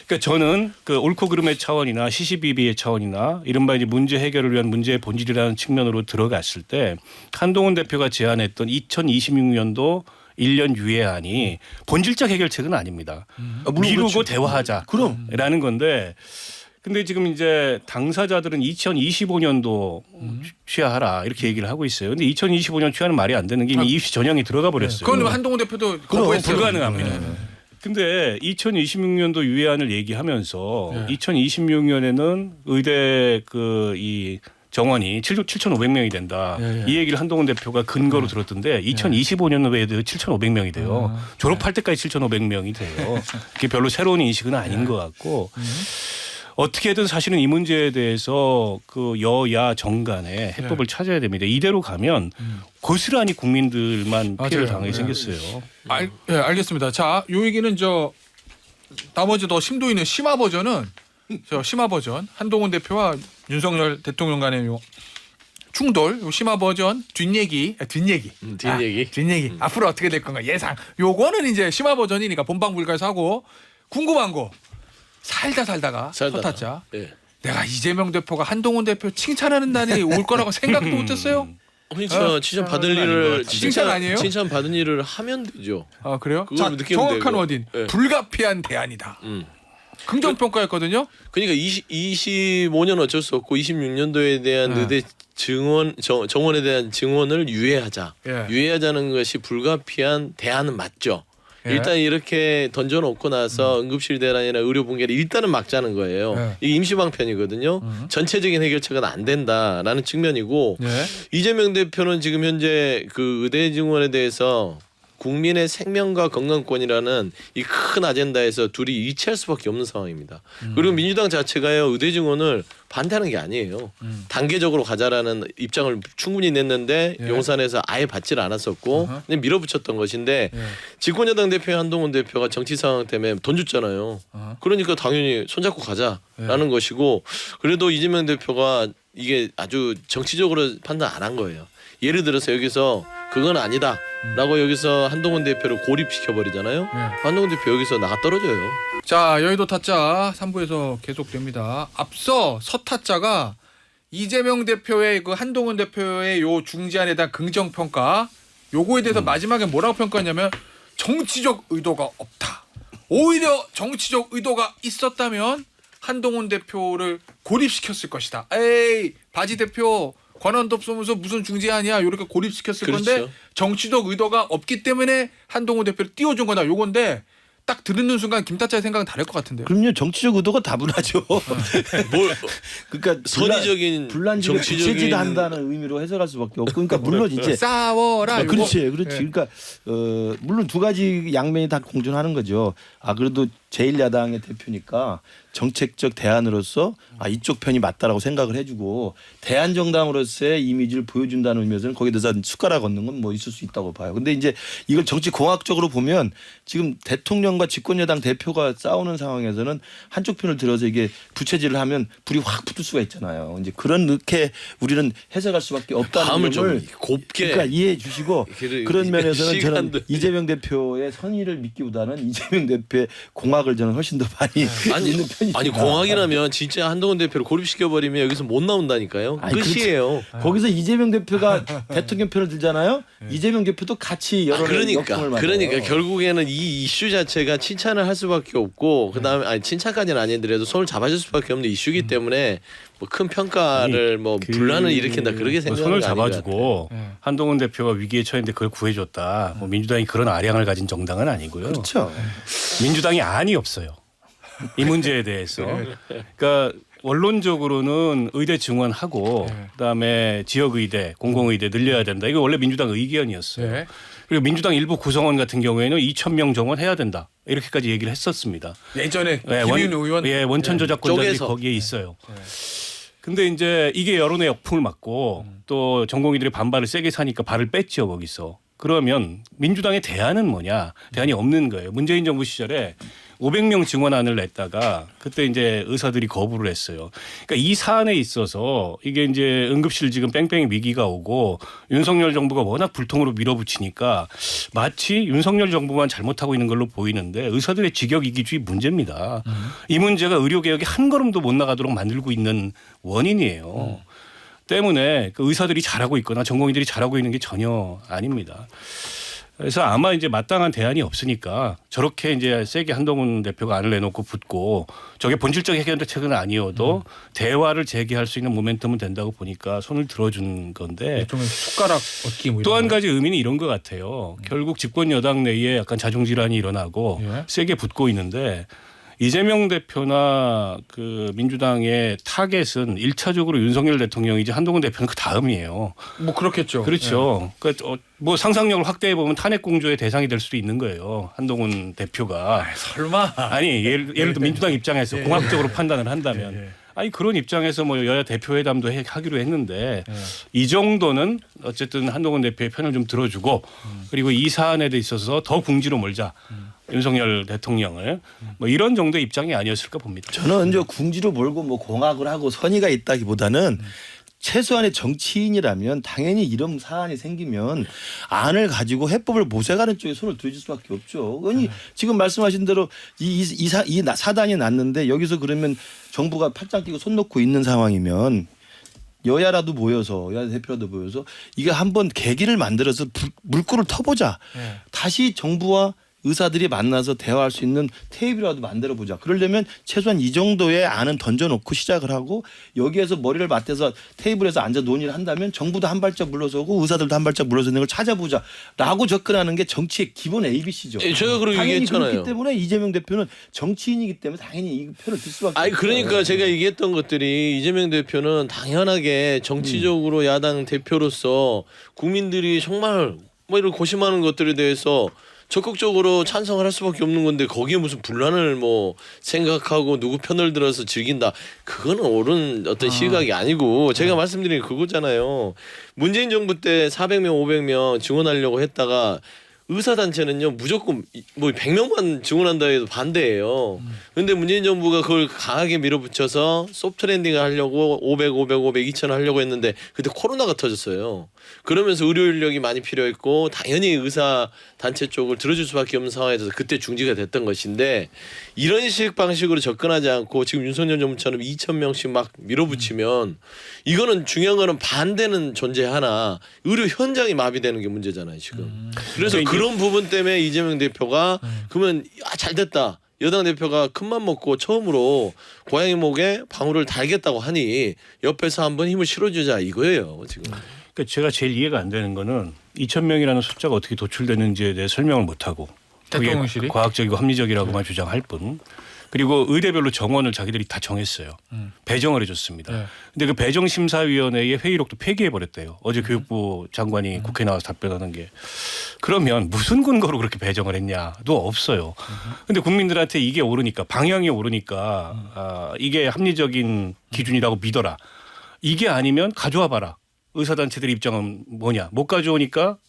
그러니까 저는 그 옳고 그름의 차원이나 시시비비의 차원이나 이른바 이제 문제 해결을 위한 문제의 본질이라는 측면으로 들어갔을 때 한동훈 대표가 제안했던 2026년도 1년 유예안이 본질적 해결책은 아닙니다. 물론 미루고 그렇죠. 대화하자라는 건데 근데 지금 이제 당사자들은 2025년도 취하하라 이렇게 얘기를 하고 있어요. 근데 2025년 취하는 말이 안 되는 게 이미 입시 전형이 들어가 버렸어요. 그건 한동훈 대표도 거부했어요. 불가능합니다. 네. 근데 2026년도 유예안을 얘기하면서 네. 2026년에는 의대 그 이 정원이 7,500명이 된다. 예, 예. 이 얘기를 한동훈 대표가 근거로 들었던데 2025년도에도 7,500명이 돼요. 졸업할 때까지 7,500명이 돼요. 그게 별로 새로운 인식은 아닌 것 같고 어떻게든 사실은 이 문제에 대해서 그 여야 정간에 해법을 찾아야 됩니다. 이대로 가면 고스란히 국민들만 피해를 맞아요. 당하게 네. 생겼어요. 예, 알겠습니다. 자, 요 얘기는 나머지 더 심도 있는 심화 버전은 심화 버전 한동훈 대표와 윤석열 대통령 간의 요 충돌 요 심화 버전 뒷얘기. 뒷얘기. 앞으로 어떻게 될 건가 예상. 요거는 이제 심화 버전이니까 본방불가에서 하고 궁금한 거 살다가 서탔자. 예. 내가 이재명 대표가 한동훈 대표 칭찬하는 날이 올 거라고 생각도 못했어요. 칭찬 받을 아닌 것 일을 같은데. 칭찬 아니에요? 칭찬 받은 일을 하면 되죠. 아 그래요? 그걸 자, 느끼면 정확한 되고. 워딩 예. 불가피한 대안이다. 긍정평가였거든요. 그러니까 25년 어쩔 수 없고 26년도에 대한 네. 의대 정원에 대한 증원을 유예하자. 예. 유예하자는 것이 불가피한 대안은 맞죠. 예. 일단 이렇게 던져놓고 나서 응급실 대란이나 의료 붕괴를 일단은 막자는 거예요. 예. 이게 임시방편이거든요. 전체적인 해결책은 안 된다라는 측면이고 네. 이재명 대표는 지금 현재 그 의대 증원에 대해서 국민의 생명과 건강권이라는 이 큰 아젠다에서 둘이 일치할 수밖에 없는 상황입니다. 그리고 민주당 자체가요 의대 증원을 반대하는 게 아니에요. 단계적으로 가자라는 입장을 충분히 냈는데 예. 용산에서 아예 받지를 않았었고 그냥 밀어붙였던 것인데 예. 집권여당 대표 한동훈 대표가 정치 상황 때문에 던졌잖아요. 그러니까 당연히 손잡고 가자라는 것이고 그래도 이재명 대표가 이게 아주 정치적으로 판단 안 한 거예요. 예를 들어서 여기서 그건 아니다라고 여기서 한동훈 대표를 고립시켜 버리잖아요. 네. 한동훈 대표 여기서 나가 떨어져요. 자, 여의도 타짜 3부에서 계속됩니다. 앞서 서타짜가 이재명 대표의 그 한동훈 대표의 요 중재안에 대한 긍정 평가 요거에 대해서 마지막에 뭐라고 평가했냐면 정치적 의도가 없다. 오히려 정치적 의도가 있었다면 한동훈 대표를 고립시켰을 것이다. 에이, 바지 대표 권한도 없으면서 무슨 중재안이야 이렇게 고립시켰을 건데 그렇죠. 정치적 의도가 없기 때문에 한동훈 대표를 띄워준 거다 요건데 딱 듣는 순간 김타짜의 생각은 다를 것 같은데요. 그럼요. 정치적 의도가 다분하죠. 뭘 그러니까 선의적인 불난지를 부채질을 한다는 의미로 해석할 수밖에 없고, 그러니까 물론 이제 싸워라. 요거. 그렇지. 네. 그러니까 물론 두 가지 양면이 다 공존하는 거죠. 그래도 제1야당의 대표니까 정책적 대안으로서 이쪽 편이 맞다라고 생각을 해주고 대안 정당으로서의 이미지를 보여준다는 의미에서는 거기에 대해서 숟가락 얹는 건 뭐 있을 수 있다고 봐요. 근데 이제 이걸 정치 공학적으로 보면 지금 대통령과 집권여당 대표가 싸우는 상황에서는 한쪽 편을 들어서 이게 부채질을 하면 불이 확 붙을 수가 있잖아요. 이제 그렇게 우리는 해석할 수밖에 없다는 마음을 점을 좀 곱게 그러니까 이해해 주시고 그래, 그런 면에서는 저는 시간들. 이재명 대표의 선의를 믿기보다는 이재명 대표의 공학을 저는 훨씬 더 많이 있는 편이죠. 아니 공학이라면 진짜 한동훈 대표를 고립시켜 버리면 여기서 못 나온다니까요. 아니, 끝이에요. 거기서 이재명 대표가 대통령 편을 들잖아요. 이재명 대표도 같이 여러 그러니까 결국에는 이 이슈 자체가 칭찬을 할 수밖에 없고 그다음에 칭찬까지는 아니더라도 손을 잡아줄 수밖에 없는 이슈이기 때문에 뭐 큰 평가를 뭐 분란을 일으킨다 그렇게 생각하는 손을 거 아닌 것 잡아주고 같아요. 한동훈 대표가 위기에 처했는데 그걸 구해줬다. 뭐 민주당이 그런 아량을 가진 정당은 아니고요. 그렇죠. 민주당이 안이 없어요. 이 문제에 대해서. 그러니까 원론적으로는 의대 증원하고 네. 그다음에 지역의대, 공공의대 늘려야 된다. 이거 원래 민주당 의견이었어요. 네. 그리고 민주당 일부 구성원 같은 경우에는 2,000명 정원해야 된다. 이렇게까지 얘기를 했었습니다. 예전에 네, 김윤 의원 원천 저작권자들이 쪽에서. 거기에 있어요. 근데 이제 이게 여론의 역풍을 맞고 또 전공의들의 반발을 세게 사니까 발을 뺐죠 거기서. 그러면 민주당의 대안은 뭐냐? 대안이 없는 거예요. 문재인 정부 시절에 500명 증원안을 냈다가 그때 이제 의사들이 거부를 했어요. 그러니까 이 사안에 있어서 이게 이제 응급실 지금 뺑뺑이 위기가 오고 윤석열 정부가 워낙 불통으로 밀어붙이니까 마치 윤석열 정부만 잘못하고 있는 걸로 보이는데 의사들의 직역 이기주의 문제입니다. 이 문제가 의료개혁이 한 걸음도 못 나가도록 만들고 있는 원인이에요. 때문에 그 의사들이 잘하고 있거나 전공의들이 잘하고 있는 게 전혀 아닙니다. 그래서 아마 이제 마땅한 대안이 없으니까 저렇게 이제 세게 한동훈 대표가 안을 내놓고 붙고 저게 본질적 해결책은 아니어도 대화를 재개할 수 있는 모멘텀은 된다고 보니까 손을 들어준 건데 일종의 숟가락 얻기 뭐 또 이런 한 거. 가지 의미는 이런 것 같아요. 결국 집권 여당 내에 약간 자중질환이 일어나고 예. 세게 붙고 있는데 이재명 대표나 그 민주당의 타겟은 1차적으로 윤석열 대통령이지 한동훈 대표는 그 다음이에요. 뭐 그렇겠죠. 그렇죠. 그러니까 뭐 상상력을 확대해 보면 탄핵 공조의 대상이 될 수도 있는 거예요. 한동훈 대표가. 설마. 아니 예를 들어 민주당 입장에서 공학적으로 판단을 한다면 예. 아니 그런 입장에서 뭐 여야 대표회담도 하기로 했는데 이 정도는 어쨌든 한동훈 대표의 편을 좀 들어주고 그리고 이 사안에 있어서 더 궁지로 몰자. 윤석열 대통령을 뭐 이런 정도의 입장이 아니었을까 봅니다. 저는 이제 궁지로 몰고 뭐 공학을 하고 선의가 있다기보다는 최소한의 정치인이라면 당연히 이런 사안이 생기면 안을 가지고 해법을 모색하는 쪽에 손을 들어줄 수밖에 없죠. 아니 지금 말씀하신 대로 이 사단이 났는데 여기서 그러면 정부가 팔짱 끼고 손 놓고 있는 상황이면 여야라도 모여서 여야 대표라도 모여서 이게 한번 계기를 만들어서 물꼬를 터보자. 네. 다시 정부와 의사들이 만나서 대화할 수 있는 테이블이라도 만들어 보자. 그러려면 최소한 이 정도의 안은 던져놓고 시작을 하고 여기에서 머리를 맞대서 테이블에서 앉아 논의를 한다면 정부도 한 발짝 물러서고 의사들도 한 발짝 물러서는 걸 찾아보자라고 접근하는 게 정치의 기본 ABC죠. 예, 제가 그렇게 당연히 얘기했잖아요. 그렇기 때문에 이재명 대표는 정치인이기 때문에 당연히 이 표를 들 수밖에 아니 없어요. 그러니까 제가 얘기했던 것들이 이재명 대표는 당연하게 정치적으로 야당 대표로서 국민들이 정말 뭐 이런 고심하는 것들에 대해서 적극적으로 찬성을 할 수밖에 없는 건데 거기에 무슨 분란을 뭐 생각하고 누구 편을 들어서 즐긴다. 그거는 옳은 어떤 시각이 아니고 제가 말씀드린 게 그거잖아요. 문재인 정부 때 400명 500명 증원하려고 했다가 의사단체는요 무조건 뭐 100명만 증원한다 해도 반대예요. 그런데 문재인 정부가 그걸 강하게 밀어붙여서 소프트 랜딩을 하려고 500, 2,000 하려고 했는데 그때 코로나가 터졌어요. 그러면서 의료 인력이 많이 필요했고 당연히 의사단체 쪽을 들어줄 수밖에 없는 상황에서 그때 중지가 됐던 것인데 이런 식 방식으로 접근하지 않고 지금 윤석열 정부처럼 2,000명씩 막 밀어붙이면 이거는 중요한 거는 반대는 존재하나 의료 현장이 마비되는 게 문제잖아요 지금. 그래서 그런 부분 때문에 이재명 대표가 그러면 잘 됐다. 여당 대표가 큰맘 먹고 처음으로 고양이 목에 방울을 달겠다고 하니 옆에서 한번 힘을 실어주자 이거예요 지금. 그러니까 제가 제일 이해가 안 되는 거는 2,000명이라는 숫자가 어떻게 도출되는지에 대해 설명을 못하고 그게 대통령실이? 과학적이고 합리적이라고만 주장할 뿐. 그리고 의대별로 정원을 자기들이 다 정했어요. 배정을 해줬습니다. 네. 근데 그 배정심사위원회의 회의록도 폐기해버렸대요. 어제 교육부 장관이 국회에 나와서 답변하는 게. 그러면 무슨 근거로 그렇게 배정을 했냐도 없어요. 근데 국민들한테 이게 오르니까 방향이 오르니까 이게 합리적인 기준이라고 믿어라. 이게 아니면 가져와 봐라. 의사단체들 입장은 뭐냐. 못 가져오니까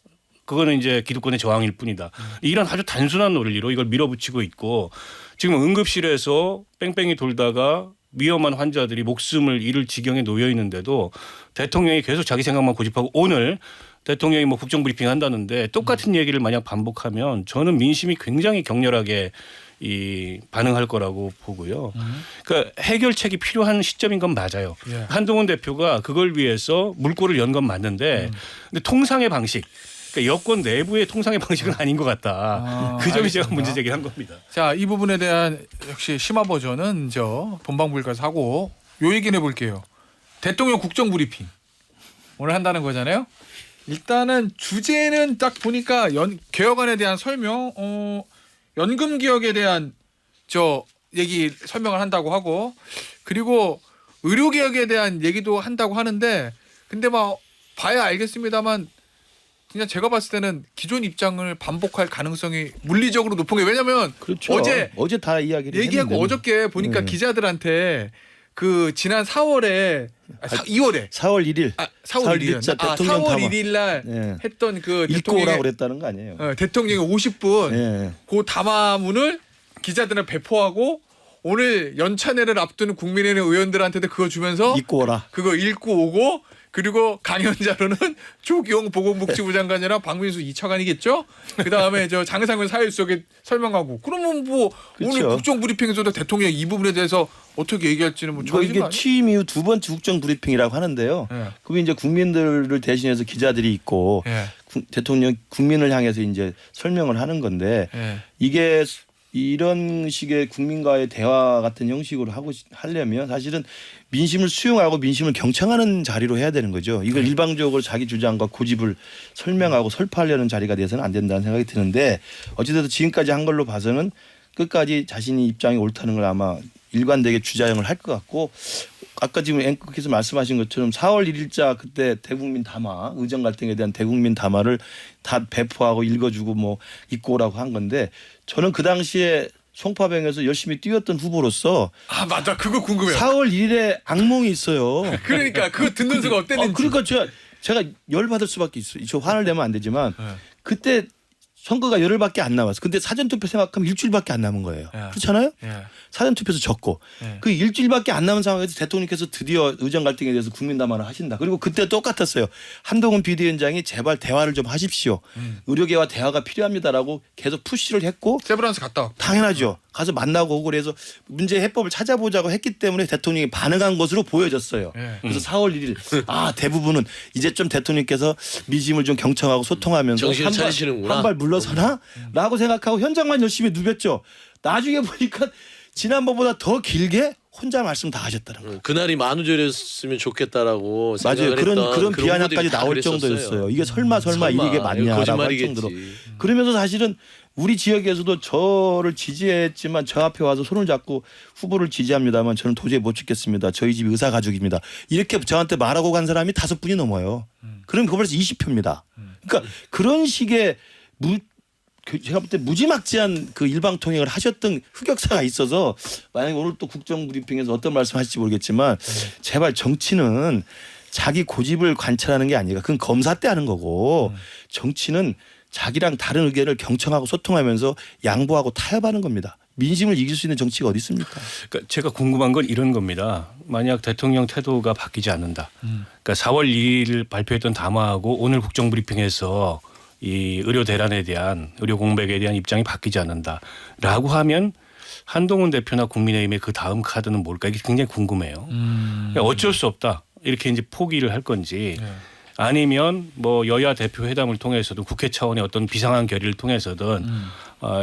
그거는 이제 기득권의 저항일 뿐이다. 이런 아주 단순한 논리로 이걸 밀어붙이고 있고 지금 응급실에서 뺑뺑이 돌다가 위험한 환자들이 목숨을 잃을 지경에 놓여 있는데도 대통령이 계속 자기 생각만 고집하고 오늘 대통령이 뭐 국정브리핑 한다는데 똑같은 얘기를 만약 반복하면 저는 민심이 굉장히 격렬하게 반응할 거라고 보고요. 그러니까 해결책이 필요한 시점인 건 맞아요. 예. 한동훈 대표가 그걸 위해서 물꼬를 연 건 맞는데 근데 통상의 방식 그러니까 여권 내부의 통상의 방식은 아닌 것 같다. 그 점이 제가 알겠습니다. 문제 제기한 겁니다. 자, 이 부분에 대한 역시 심화 버전은 저 본방불가에서 하고 요 얘기는 해볼게요. 대통령 국정브리핑 오늘 한다는 거잖아요. 일단은 주제는 딱 보니까 개혁안에 대한 설명, 연금 개혁에 대한 저 얘기 설명을 한다고 하고 그리고 의료개혁에 대한 얘기도 한다고 하는데 근데 막 봐야 알겠습니다만 그냥 제가 봤을 때는 기존 입장을 반복할 가능성이 물리적으로 높은 게 왜냐면 그렇죠. 어제 다 이야기를 얘기하고 했는데. 어저께 보니까 네. 기자들한테 그 지난 2월에 4월 1일 4월 1일 아, 4월 1일 날 예. 했던 그 읽고 오라고 대통령의 그랬다는 거 아니에요? 대통령의 50분 예. 그 담화문을 기자들은 배포하고 오늘 연찬회를 앞두는 국민의힘 의원들한테도 그거 주면서 읽고 오라. 그거 읽고 오고 그리고 강연자로는 조기용 보건복지부 장관이랑 박민수 2차관이겠죠. 그 다음에 저 장상훈 사회수석에 설명하고 그러면 뭐 오늘 그렇죠. 국정 브리핑에서도 대통령 이 부분에 대해서 어떻게 얘기할지는 뭐 이거 정해진 거 이게 아니에요? 취임 이후 두 번째 국정 브리핑이라고 하는데요. 예. 그게 이제 국민들을 대신해서 기자들이 있고 예. 대통령 국민을 향해서 이제 설명을 하는 건데 예. 이게 이런 식의 국민과의 대화 같은 형식으로 하려면 사실은 민심을 수용하고 민심을 경청하는 자리로 해야 되는 거죠. 이걸 일방적으로 자기 주장과 고집을 설명하고 설파하려는 자리가 돼서는 안 된다는 생각이 드는데 어찌됐든 지금까지 한 걸로 봐서는 끝까지 자신이 입장이 옳다는 걸 아마 일관되게 주장을 할 것 같고 아까 지금 앵커께서 말씀하신 것처럼 4월 1일자 그때 대국민 담화 의정 갈등에 대한 대국민 담화를 다 배포하고 읽어주고 뭐 읽고 오라고 한 건데 저는 그 당시에 송파병에서 열심히 뛰었던 후보로서 아 맞다 그거 궁금해요. 4월 1일에 악몽이 있어요. 그러니까 그거 듣는 수가 어땠는지. 그러니까 제가 열받을 수밖에 있어요. 저 화를 내면 안 되지만 네. 그때 선거가 열흘밖에 안 남았어. 근데 사전투표 생각하면 일주일밖에 안 남은 거예요. 예. 그렇잖아요? 예. 사전투표에서 졌고 예. 그 일주일밖에 안 남은 상황에서 대통령께서 드디어 의정 갈등에 대해서 국민 담화를 하신다. 그리고 그때 똑같았어요. 한동훈 비대위원장이 제발 대화를 좀 하십시오. 의료계와 대화가 필요합니다라고 계속 푸시를 했고 세브란스 갔다 왔고. 당연하죠. 가서 만나고 오고 그래서 문제 해법을 찾아보자고 했기 때문에 대통령이 반응한 것으로 보여졌어요. 예. 그래서 4월 1일 대부분은 이제 좀 대통령께서 민심을 좀 경청하고 소통하면서 정신을 차리시는구나. 한 발 물러서나? 라고 생각하고 현장만 열심히 누볐죠. 나중에 보니까 지난번보다 더 길게 혼자 말씀 다 하셨다는 거예요. 그날이 만우절이었으면 좋겠다라고 맞아요. 생각을 했던 그런 후보들이 비아냥까지 다 나올 그랬었어요. 정도였어요. 이게 설마 이게 맞냐라고 할 거짓말이겠지. 정도로. 그러면서 사실은 우리 지역에서도 저를 지지했지만 저 앞에 와서 손을 잡고 후보를 지지합니다만 저는 도저히 못 찍겠습니다. 저희 집 의사 가족입니다. 이렇게 저한테 말하고 간 사람이 5분이 넘어요. 그럼 그거 벌써 20표입니다. 그러니까 그런 식의 제가 볼 때 무지막지한 그 일방통행을 하셨던 흑역사가 있어서 만약에 오늘 또 국정 브리핑에서 어떤 말씀하실지 모르겠지만 제발 정치는 자기 고집을 관찰하는 게 아니라 그건 검사 때 하는 거고 정치는 자기랑 다른 의견을 경청하고 소통하면서 양보하고 타협하는 겁니다. 민심을 이길 수 있는 정치가 어디 있습니까? 그러니까 제가 궁금한 건 이런 겁니다. 만약 대통령 태도가 바뀌지 않는다. 그러니까 4월 2일 발표했던 담화하고 오늘 국정 브리핑에서 이 의료 대란에 대한 의료 공백에 대한 입장이 바뀌지 않는다라고 하면 한동훈 대표나 국민의힘의 그 다음 카드는 뭘까 이게 굉장히 궁금해요. 그러니까 어쩔 수 없다 이렇게 이제 포기를 할 건지 아니면 뭐 여야 대표 회담을 통해서든 국회 차원의 어떤 비상한 결의를 통해서든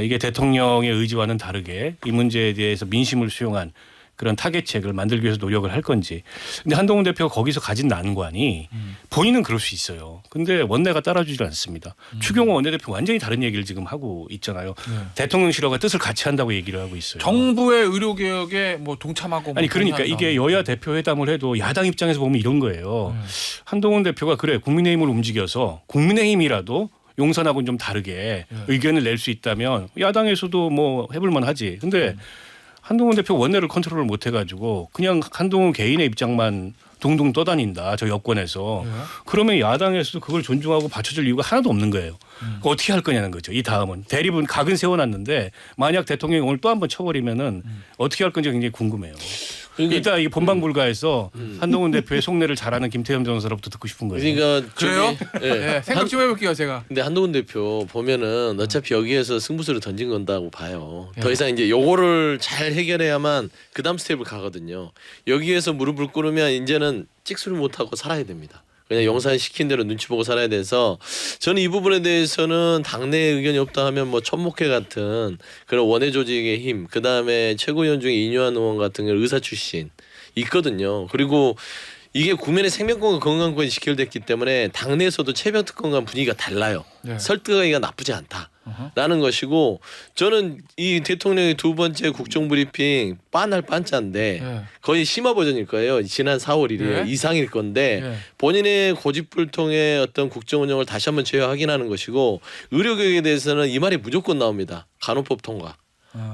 이게 대통령의 의지와는 다르게 이 문제에 대해서 민심을 수용한 그런 타겟책을 만들기 위해서 노력을 할 건지. 근데 한동훈 대표가 거기서 가진 난관이 본인은 그럴 수 있어요. 근데 원내가 따라주질 않습니다. 추경호 원내대표 완전히 다른 얘기를 지금 하고 있잖아요. 대통령실과 뜻을 같이 한다고 얘기를 하고 있어요. 정부의 의료개혁에 뭐 동참하고 아니 뭐 그러니까 동참한다. 이게 여야 대표 회담을 해도 야당 입장에서 보면 이런 거예요. 한동훈 대표가 그래 국민의힘을 움직여서 국민의힘이라도 용산하고는 좀 다르게 의견을 낼 수 있다면 야당에서도 뭐 해볼 만하지. 근데 한동훈 대표 원내를 컨트롤을 못 해가지고 그냥 한동훈 개인의 입장만 둥둥 떠다닌다. 저 여권에서. 그러면 야당에서도 그걸 존중하고 받쳐줄 이유가 하나도 없는 거예요. 어떻게 할 거냐는 거죠. 이 다음은. 대립은 각은 세워놨는데 만약 대통령이 오늘 또 한 번 쳐버리면은 어떻게 할 건지 굉장히 궁금해요. 그러니까 이따 이 본방 불가에서 한동훈 대표의 속내를 잘하는 김태현 변호사로부터 듣고 싶은 거예요. 그러니까 그래요? 예. 네, 생각 좀 해볼게요 제가. 근데 한동훈 대표 보면은 어차피 여기에서 승부수를 던진 건다고 봐요. 더 이상 이제 요거를 잘 해결해야만 그 다음 스텝을 가거든요. 여기에서 무릎을 꿇으면 이제는 찍소리 못하고 살아야 됩니다. 그냥 용산 시킨 대로 눈치 보고 살아야 돼서 저는 이 부분에 대해서는 당내에 의견이 없다 하면 뭐 천목회 같은 그런 원외 조직의 힘, 그 다음에 최고위원 중에 이뇨한 의원 같은 경우 의사 출신 있거든요. 그리고 이게 국민의 생명권과 건강권이 직결됐기 때문에 당내에서도 체병특권과 분위기가 달라요. 설득하기가 나쁘지 않다. 라는 것이고 저는 이 대통령의 두 번째 국정브리핑 빤할 빤짜인데 예. 거의 심화 버전일 거예요. 지난 4월 1일 예. 이상일 건데 예. 본인의 고집불통의 어떤 국정 운영을 다시 한번 재확인하는 것이고 의료개혁에 대해서는 이 말이 무조건 나옵니다. 간호법 통과.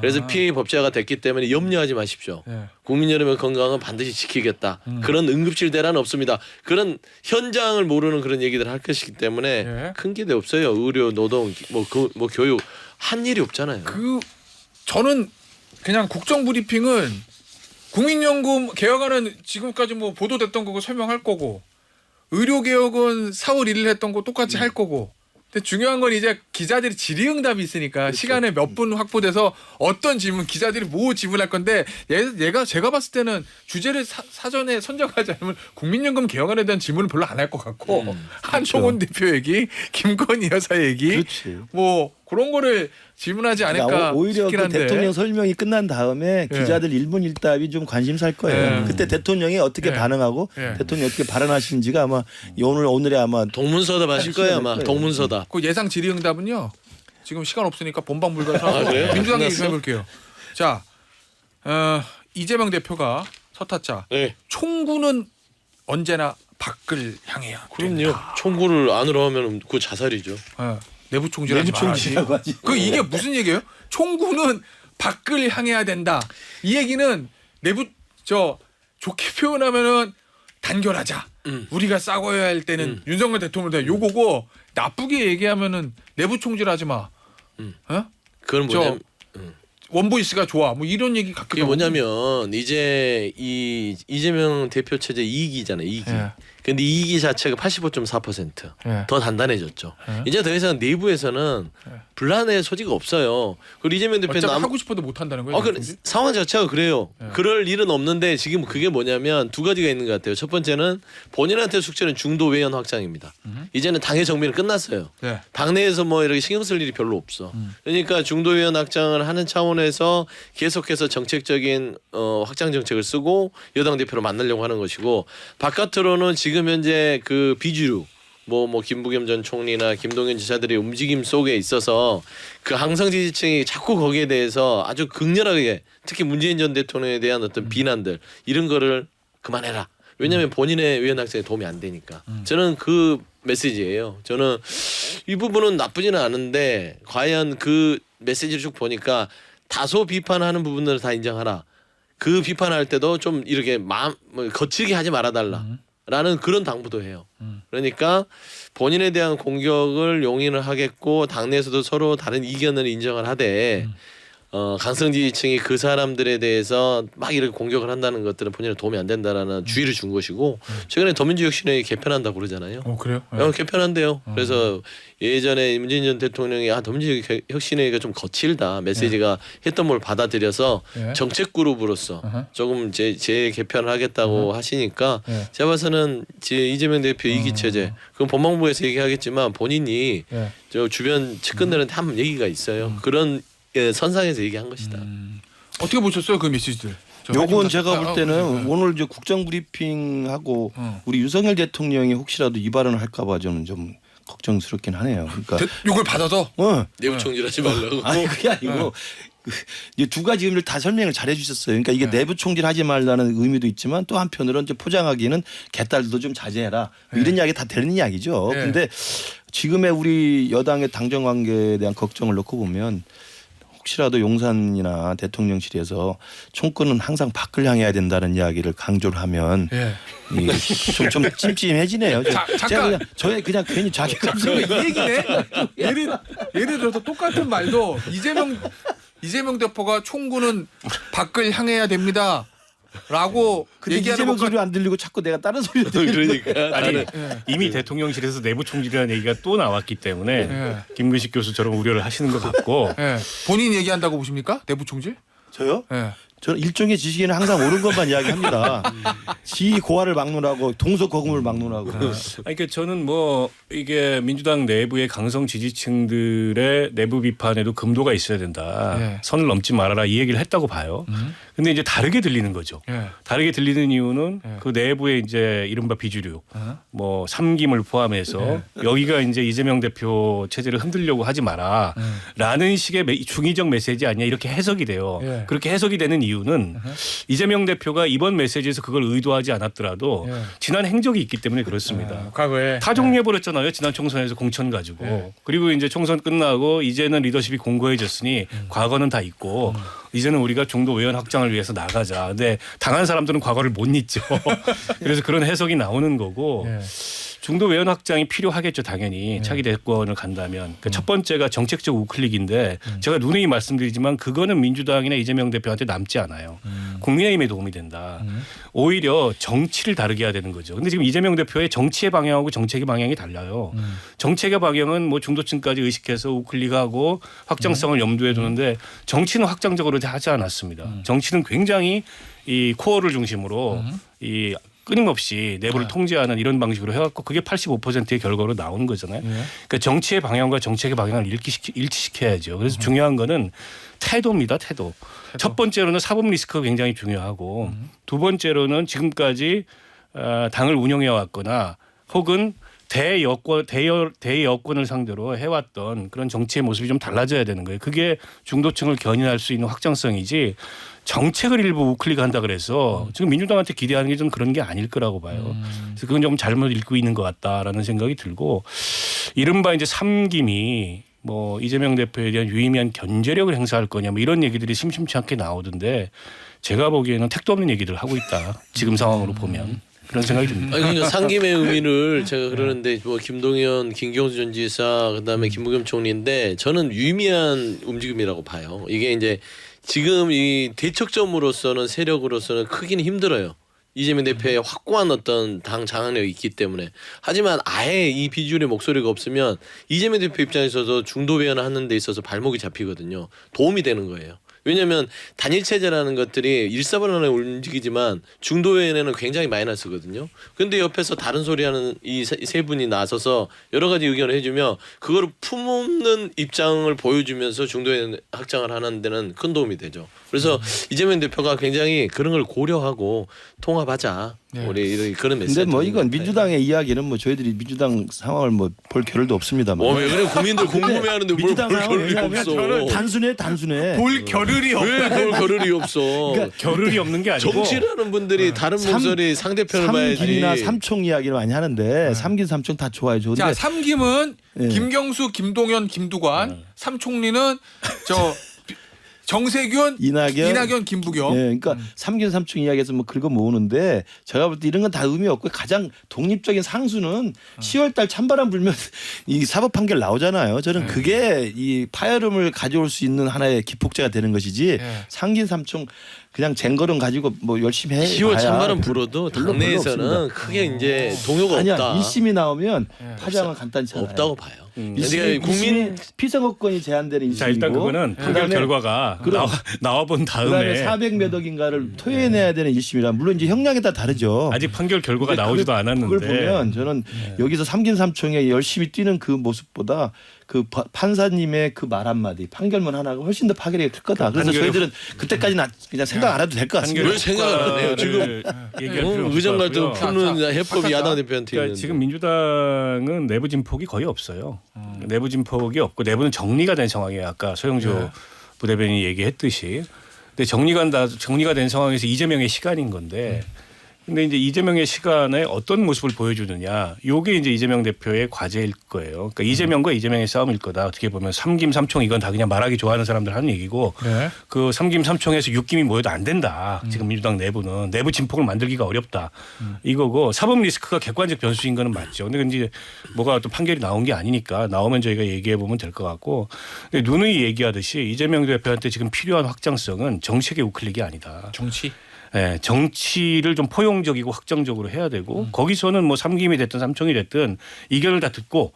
그래서 피해 법제화가 됐기 때문에 염려하지 마십시오. 예. 국민 여러분의 건강은 반드시 지키겠다. 그런 응급실 대란은 없습니다. 그런 현장을 모르는 그런 얘기들을 할 것이기 때문에 예. 큰 기대 없어요. 의료, 노동, 뭐 교육 한 일이 없잖아요. 저는 그냥 국정브리핑은 국민연금 개혁안은 지금까지 뭐 보도됐던 거고 설명할 거고 의료개혁은 4월 1일 했던 거 똑같이 할 거고 근데 중요한 건 이제 기자들이 질의응답이 있으니까 그렇죠. 시간에 몇 분 확보돼서 어떤 질문 기자들이 뭐 질문할 건데 제가 봤을 때는 주제를 사전에 선정하지 않으면 국민연금 개혁안에 대한 질문을 별로 안 할 것 같고 한동훈 대표 얘기, 김건희 여사 얘기 그렇지. 뭐 그런 거를 질문하지 않을까 그러니까 오히려 싶긴 그 한데 대통령 설명이 끝난 다음에 예. 기자들 일문일답이 좀 관심 살 거예요. 예. 그때 대통령이 어떻게 예. 반응하고 예. 대통령이 어떻게 발언하시는지가 아마 오늘에 아마 동문서답 하실 거예요 아마. 거예요. 동문서답. 그 예상 질의응답은요. 지금 시간 없으니까 본방 불가서 그래요? 민주당 얘기 끝났어? 좀 해볼게요. 자, 이재명 대표가 서타자 네. 총구는 언제나 밖을 향해야 그럼요. 된다. 총구를 안으로 하면 그 자살이죠. 내부 총질하지 말아야지. 내부총질이라고 하지. 그 이게 무슨 얘기예요? 총구는 밖을 향해야 된다. 이 얘기는 내부 좋게 표현하면은 단결하자. 우리가 싸워야 할 때는 윤석열 대통령 대 요거고 나쁘게 얘기하면은 내부 총질하지 마. 그건 뭐냐면 원보이스가 좋아. 뭐 이런 얘기 그게 같기도 하고. 뭐냐면 이제 이 이재명 대표 체제 2기잖아요. 2기. 예. 근데 2기 자체가 85.4%. 예. 더 단단해졌죠. 예. 이제 더 이상 내부에서는 불안의 소지가 없어요. 그리고 이재명 대표 어차피 하고 싶어도 못 한다는 거예요. 그 상황 자체가 그래요. 예. 그럴 일은 없는데 지금 그게 뭐냐면 두 가지가 있는 것 같아요. 첫 번째는 본인한테 숙제는 중도 외연 확장입니다. 이제는 당의 정비는 끝났어요. 네. 당내에서 뭐 이렇게 신경 쓸 일이 별로 없어. 그러니까 중도 외연 확장을 하는 차원에서 계속해서 정책적인 확장 정책을 쓰고 여당 대표를 만나려고 하는 것이고 바깥으로는 지금 현재 그 비주류 뭐 김부겸 전 총리나 김동연 지사들의 움직임 속에 있어서 그 항상 지지층이 자꾸 거기에 대해서 아주 극렬하게 특히 문재인 전 대통령에 대한 어떤 비난들 이런 거를 그만해라. 왜냐하면 본인의 의원 학생에 도움이 안 되니까. 저는 그 메시지예요. 저는 이 부분은 나쁘지는 않은데 과연 그 메시지를 쭉 보니까 다소 비판하는 부분들을 다 인정하라. 그 비판할 때도 좀 이렇게 거칠게 하지 말아달라. 라는 그런 당부도 해요. 그러니까 본인에 대한 공격을 용인을 하겠고 당내에서도 서로 다른 이견을 인정을 하되 강성 지지층이 그 사람들에 대해서 막 이렇게 공격을 한다는 것들은 본인에 도움이 안 된다라는 주의를 준 것이고 최근에 더민주혁신회의 개편한다고 그러잖아요. 그래요? 개편한대요. 그래서 예전에 문재인 전 대통령이 더민주혁신회의가 좀 거칠다 메시지가 했던 걸 받아들여서 예. 정책 그룹으로서 조금 재개편을 하겠다고 하시니까 제가 봐서는 이재명 대표 이기 체제 그건 법무부에서 얘기하겠지만 본인이 예. 저 주변 측근들한테 한 얘기가 있어요. 그런 선상에서 얘기한 것이다. 어떻게 보셨어요 그 메시지들? 요건 제가 볼 때는 네. 오늘 이제 국정 브리핑하고 우리 윤석열 대통령이 혹시라도 이 발언을 할까봐 저는 좀 걱정스럽긴 하네요. 그러니까 욕을 받아서 내부 총질하지 말라고. 아니 그게 아니고 이제 두 가지 의미를 다 설명을 잘 해주셨어요. 그러니까 이게 내부 총질하지 말라는 의미도 있지만 또 한편으로는 이제 포장하기는 개딸도 좀 자제해라 이런 이야기 다 되는 이야기죠. 네. 근데 지금의 우리 여당의 당정 관계에 대한 걱정을 놓고 보면 혹시라도 용산이나 대통령실에서 총권은 항상 밖을 향해야 된다는 이야기를 강조를 하면 예. 좀 찜찜해지네요. 잠깐. 제가 저의 그냥 괜히 자괴감스러워. 이 얘기네. 예를 들어서 똑같은 말도 이재명 대표가 총구는 밖을 향해야 됩니다. 라고 근데 얘기하는 이재명 것과 소리 안 들리고 자꾸 내가 다른 소리를 들리는 그러니까 아니 이미 대통령실에서 내부 총질이라는 얘기가 또 나왔기 때문에 예. 김근식 교수처럼 우려를 하시는 것 같고 예. 본인 얘기한다고 보십니까? 내부 총질? 저요? 예. 저는 일종의 지식에는 항상 옳은 것만 이야기합니다. 지 고화를 막론하고 동서고금을 막론하고. 아니, 그러니까 저는 뭐 이게 민주당 내부의 강성 지지층들의 내부 비판에도 금도가 있어야 된다. 예. 선을 넘지 말아라 이 얘기를 했다고 봐요. 근데 이제 다르게 들리는 거죠. 예. 다르게 들리는 이유는 예. 그 내부에 이제 이른바 비주류, 뭐 삼김을 포함해서 예. 여기가 이제 이재명 대표 체제를 흔들려고 하지 마라라는 식의 중의적 메시지 아니냐 이렇게 해석이 돼요. 예. 그렇게 해석이 되는 이유는 이재명 대표가 이번 메시지에서 그걸 의도하지 않았더라도 예. 지난 행적이 있기 때문에 그렇습니다. 과거에 다 정리해버렸잖아요. 지난 총선에서 공천 가지고. 예. 그리고 이제 총선 끝나고 이제는 리더십이 공고해졌으니 과거는 다 잊고 이제는 우리가 중도 외연 확장을 위해서 나가자. 근데 당한 사람들은 과거를 못 잊죠. 그래서 그런 해석이 나오는 거고 예. 중도 외연 확장이 필요하겠죠. 당연히 차기 대권을 간다면. 그러니까 첫 번째가 정책적 우클릭인데 제가 누누이 말씀드리지만 그거는 민주당이나 이재명 대표한테 남지 않아요. 국민의힘에 도움이 된다. 오히려 정치를 다르게 해야 되는 거죠. 근데 지금 이재명 대표의 정치의 방향하고 정책의 방향이 달라요. 정책의 방향은 뭐 중도층까지 의식해서 우클릭하고 확장성을 염두에 두는데 정치는 확장적으로 하지 않았습니다. 정치는 굉장히 이 코어를 중심으로 이 끊임없이 내부를 통제하는 이런 방식으로 해갖고 그게 85%의 결과로 나오는 거잖아요. 그러니까 정치의 방향과 정책의 방향을 일치시켜야죠. 그래서 중요한 거는 태도입니다. 태도. 첫 번째로는 사법 리스크가 굉장히 중요하고 두 번째로는 지금까지 당을 운영해 왔거나 혹은 대여권을 상대로 해왔던 그런 정치의 모습이 좀 달라져야 되는 거예요. 그게 중도층을 견인할 수 있는 확장성이지 정책을 일부 우클릭한다 그래서 지금 민주당한테 기대하는 게 좀 그런 게 아닐 거라고 봐요. 그래서 그건 좀 잘못 읽고 있는 것 같다라는 생각이 들고 이른바 이제 삼김이 뭐 이재명 대표에 대한 유의미한 견제력을 행사할 거냐 뭐 이런 얘기들이 심심치 않게 나오던데 제가 보기에는 택도 없는 얘기들을 하고 있다. 지금 상황으로 보면. 그런 생각이 듭니다. 아니, 그러니까 상김의 의미를 제가 그러는데 뭐 김동연, 김경수 전 지사 그다음에 김부겸 총리인데 저는 유의미한 움직임이라고 봐요. 이게 이제 지금 이 대척점으로서는 세력으로서는 크기는 힘들어요. 이재명 대표의 확고한 어떤 당 장악력이 있기 때문에. 하지만 아예 이 비주류의 목소리가 없으면 이재명 대표 입장에서도 중도 외연을 하는 데 있어서 발목이 잡히거든요. 도움이 되는 거예요. 왜냐하면 단일 체제라는 것들이 일사불란하게 움직이지만 중도 외연에는 굉장히 마이너스거든요. 그런데 옆에서 다른 소리하는 이 세 분이 나서서 여러 가지 의견을 해주면 그거를 품없는 입장을 보여주면서 중도 외연 확장을 하는 데는 큰 도움이 되죠. 그래서 이재명 대표가 굉장히 그런 걸 고려하고 통합하자. 네. 우리 이런 그런 메시지. 근데 뭐 이건 민주당의 이야기는 뭐 저희들이 민주당 상황을 뭐 볼 겨를도 없습니다만. 왜 그래 국민들 궁금해하는데 뭘 민주당 볼 상황은 겨를이 왜냐하면 없어. 단순해. 볼 겨를이 없다. 왜 그걸 겨를이 없어. 그러니까 겨를이 없는 게 아니고 정치라는 분들이 다른 목소리 상대편을 봐야지. 삼김이나 삼총 이야기를 많이 하는데 삼김 삼총 다 좋아요. 좋은데 자, 삼김은 예. 김경수, 김동연, 김두관. 삼총리는 저 정세균, 이낙연, 김부겸. 예, 그러니까 삼김 삼총 이야기에서 뭐 긁어 모으는데 제가 볼 때 이런 건 다 의미 없고 가장 독립적인 상수는 10월달 찬바람 불면 이 사법 판결 나오잖아요. 저는 그게 이 파열음을 가져올 수 있는 하나의 기폭제가 되는 것이지 예. 삼김 삼총 그냥 쟁거름 가지고 뭐 열심히 해. 10월 찬바람 그 불어도 별로 당내에서는 없습니다. 크게 이제 동요가 아니야 없다. 1심이 나오면 예. 파장은 간단치 않아요. 없다고 봐요. 일심이 그러니까 국민 피선거권이 제한되는 1심이고 자 일단 그거는 판결 결과가 나와본 그다음에 다음에 400몇 억인가를 토해내야 되는 1심이라 물론 이제 형량에 따라 다르죠. 아직 판결 결과가 근데 나오지도 그걸 않았는데 보면 저는 여기서 삼김 삼총에 열심히 뛰는 그 모습보다 그 판사님의 그 말 한마디 판결문 하나가 훨씬 더 파괴력이 클 거다. 그래서 판결을- 저희들은 그때까지는 그냥 생각 안 해도 될 것 같습니다. 왜 생각을 안 해요? 지금 얘기할 필요 없을 의정 것 갈등 같고요. 푸는 해법이 자, 야당 대표한테 그러니까 있는데. 지금 민주당은 내부 진폭이 거의 없어요. 내부 진폭이 없고 내부는 정리가 된 상황이에요. 아까 소영주 부대변인이 얘기했듯이. 근데 정리가 된 상황에서 이재명의 시간인 건데. 근데 이제 이재명의 시간에 어떤 모습을 보여주느냐, 요게 이제 이재명 대표의 과제일 거예요. 그러니까 이재명과 이재명의 싸움일 거다. 어떻게 보면 삼김 삼총 이건 다 그냥 말하기 좋아하는 사람들 하는 얘기고, 네. 그 삼김 삼총에서 육김이 모여도 안 된다. 지금 민주당 내부는 내부 진폭을 만들기가 어렵다. 이거고 사법 리스크가 객관적 변수인 거는 맞죠. 근데 이제 뭐가 또 판결이 나온 게 아니니까 나오면 저희가 얘기해 보면 될 것 같고, 근데 누누이 얘기하듯이 이재명 대표한테 지금 필요한 확장성은 정책의 우클릭이 아니다. 정치. 예, 정치를 좀 포용적이고 확장적으로 해야 되고 거기서는 뭐 삼김이 됐든 삼총이 됐든 의견을 다 듣고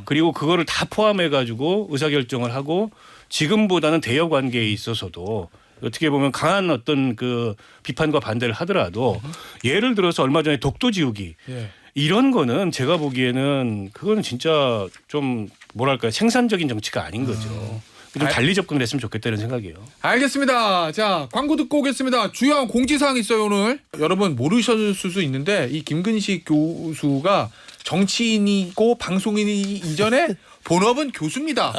그리고 그거를 다 포함해 가지고 의사결정을 하고 지금보다는 대여 관계에 있어서도 어떻게 보면 강한 어떤 그 비판과 반대를 하더라도 예를 들어서 얼마 전에 독도 지우기 예. 이런 거는 제가 보기에는 그거는 진짜 좀 뭐랄까 생산적인 정치가 아닌 거죠. 좀 달리 접근을 했으면 좋겠다는 생각이에요. 알겠습니다. 자, 광고 듣고 오겠습니다. 주요한 공지사항 있어요 오늘. 여러분 모르셨을 수 있는데 이 김근식 교수가 정치인이고 방송인이 이전에 본업은 교수입니다.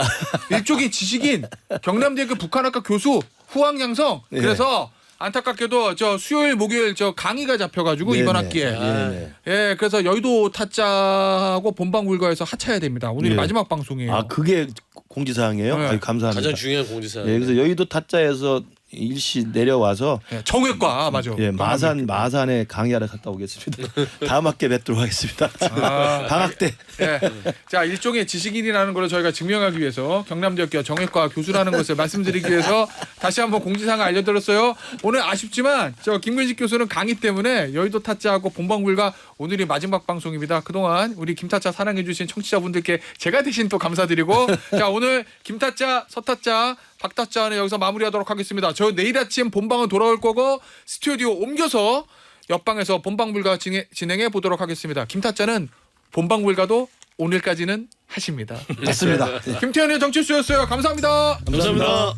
일종의 지식인, 경남대학교 북한학과 교수, 후학양성. 예. 그래서 안타깝게도 저 수요일 목요일 저 강의가 잡혀가지고 네네. 이번 학기에 네네. 예 그래서 여의도 타짜하고 본방불가에서 하차해야 됩니다. 오늘이 예. 마지막 방송이에요. 아 그게 공지사항이에요? 네. 아유, 감사합니다. 가장 중요한 공지사항. 예, 그래서 여의도 타짜에서 일시 내려와서 예, 정외과 맞아. 예, 마산에 강의하러 갔다 오겠습니다. 다음 학기에 뵙도록 하겠습니다. 아, 방학 때. 예. 자 일종의 지식인이라는 걸 저희가 증명하기 위해서 경남대학교 정외과 교수라는 것을 말씀드리기 위해서 다시 한번 공지사항을 알려드렸어요. 오늘 아쉽지만 저 김근식 교수는 강의 때문에 여의도 타짜하고 본방불가 오늘이 마지막 방송입니다. 그동안 우리 김타짜 사랑해주신 청취자분들께 제가 대신 또 감사드리고 자 오늘 김타짜, 서타짜, 박타짜는 여기서 마무리하도록 하겠습니다. 저 내일 아침 본방은 돌아올 거고 스튜디오 옮겨서 옆방에서 본방불가 진행해 보도록 하겠습니다. 김타짜는 본방불가도 오늘까지는 하십니다. 맞습니다. 김태현의 정치수였어요. 감사합니다. 감사합니다.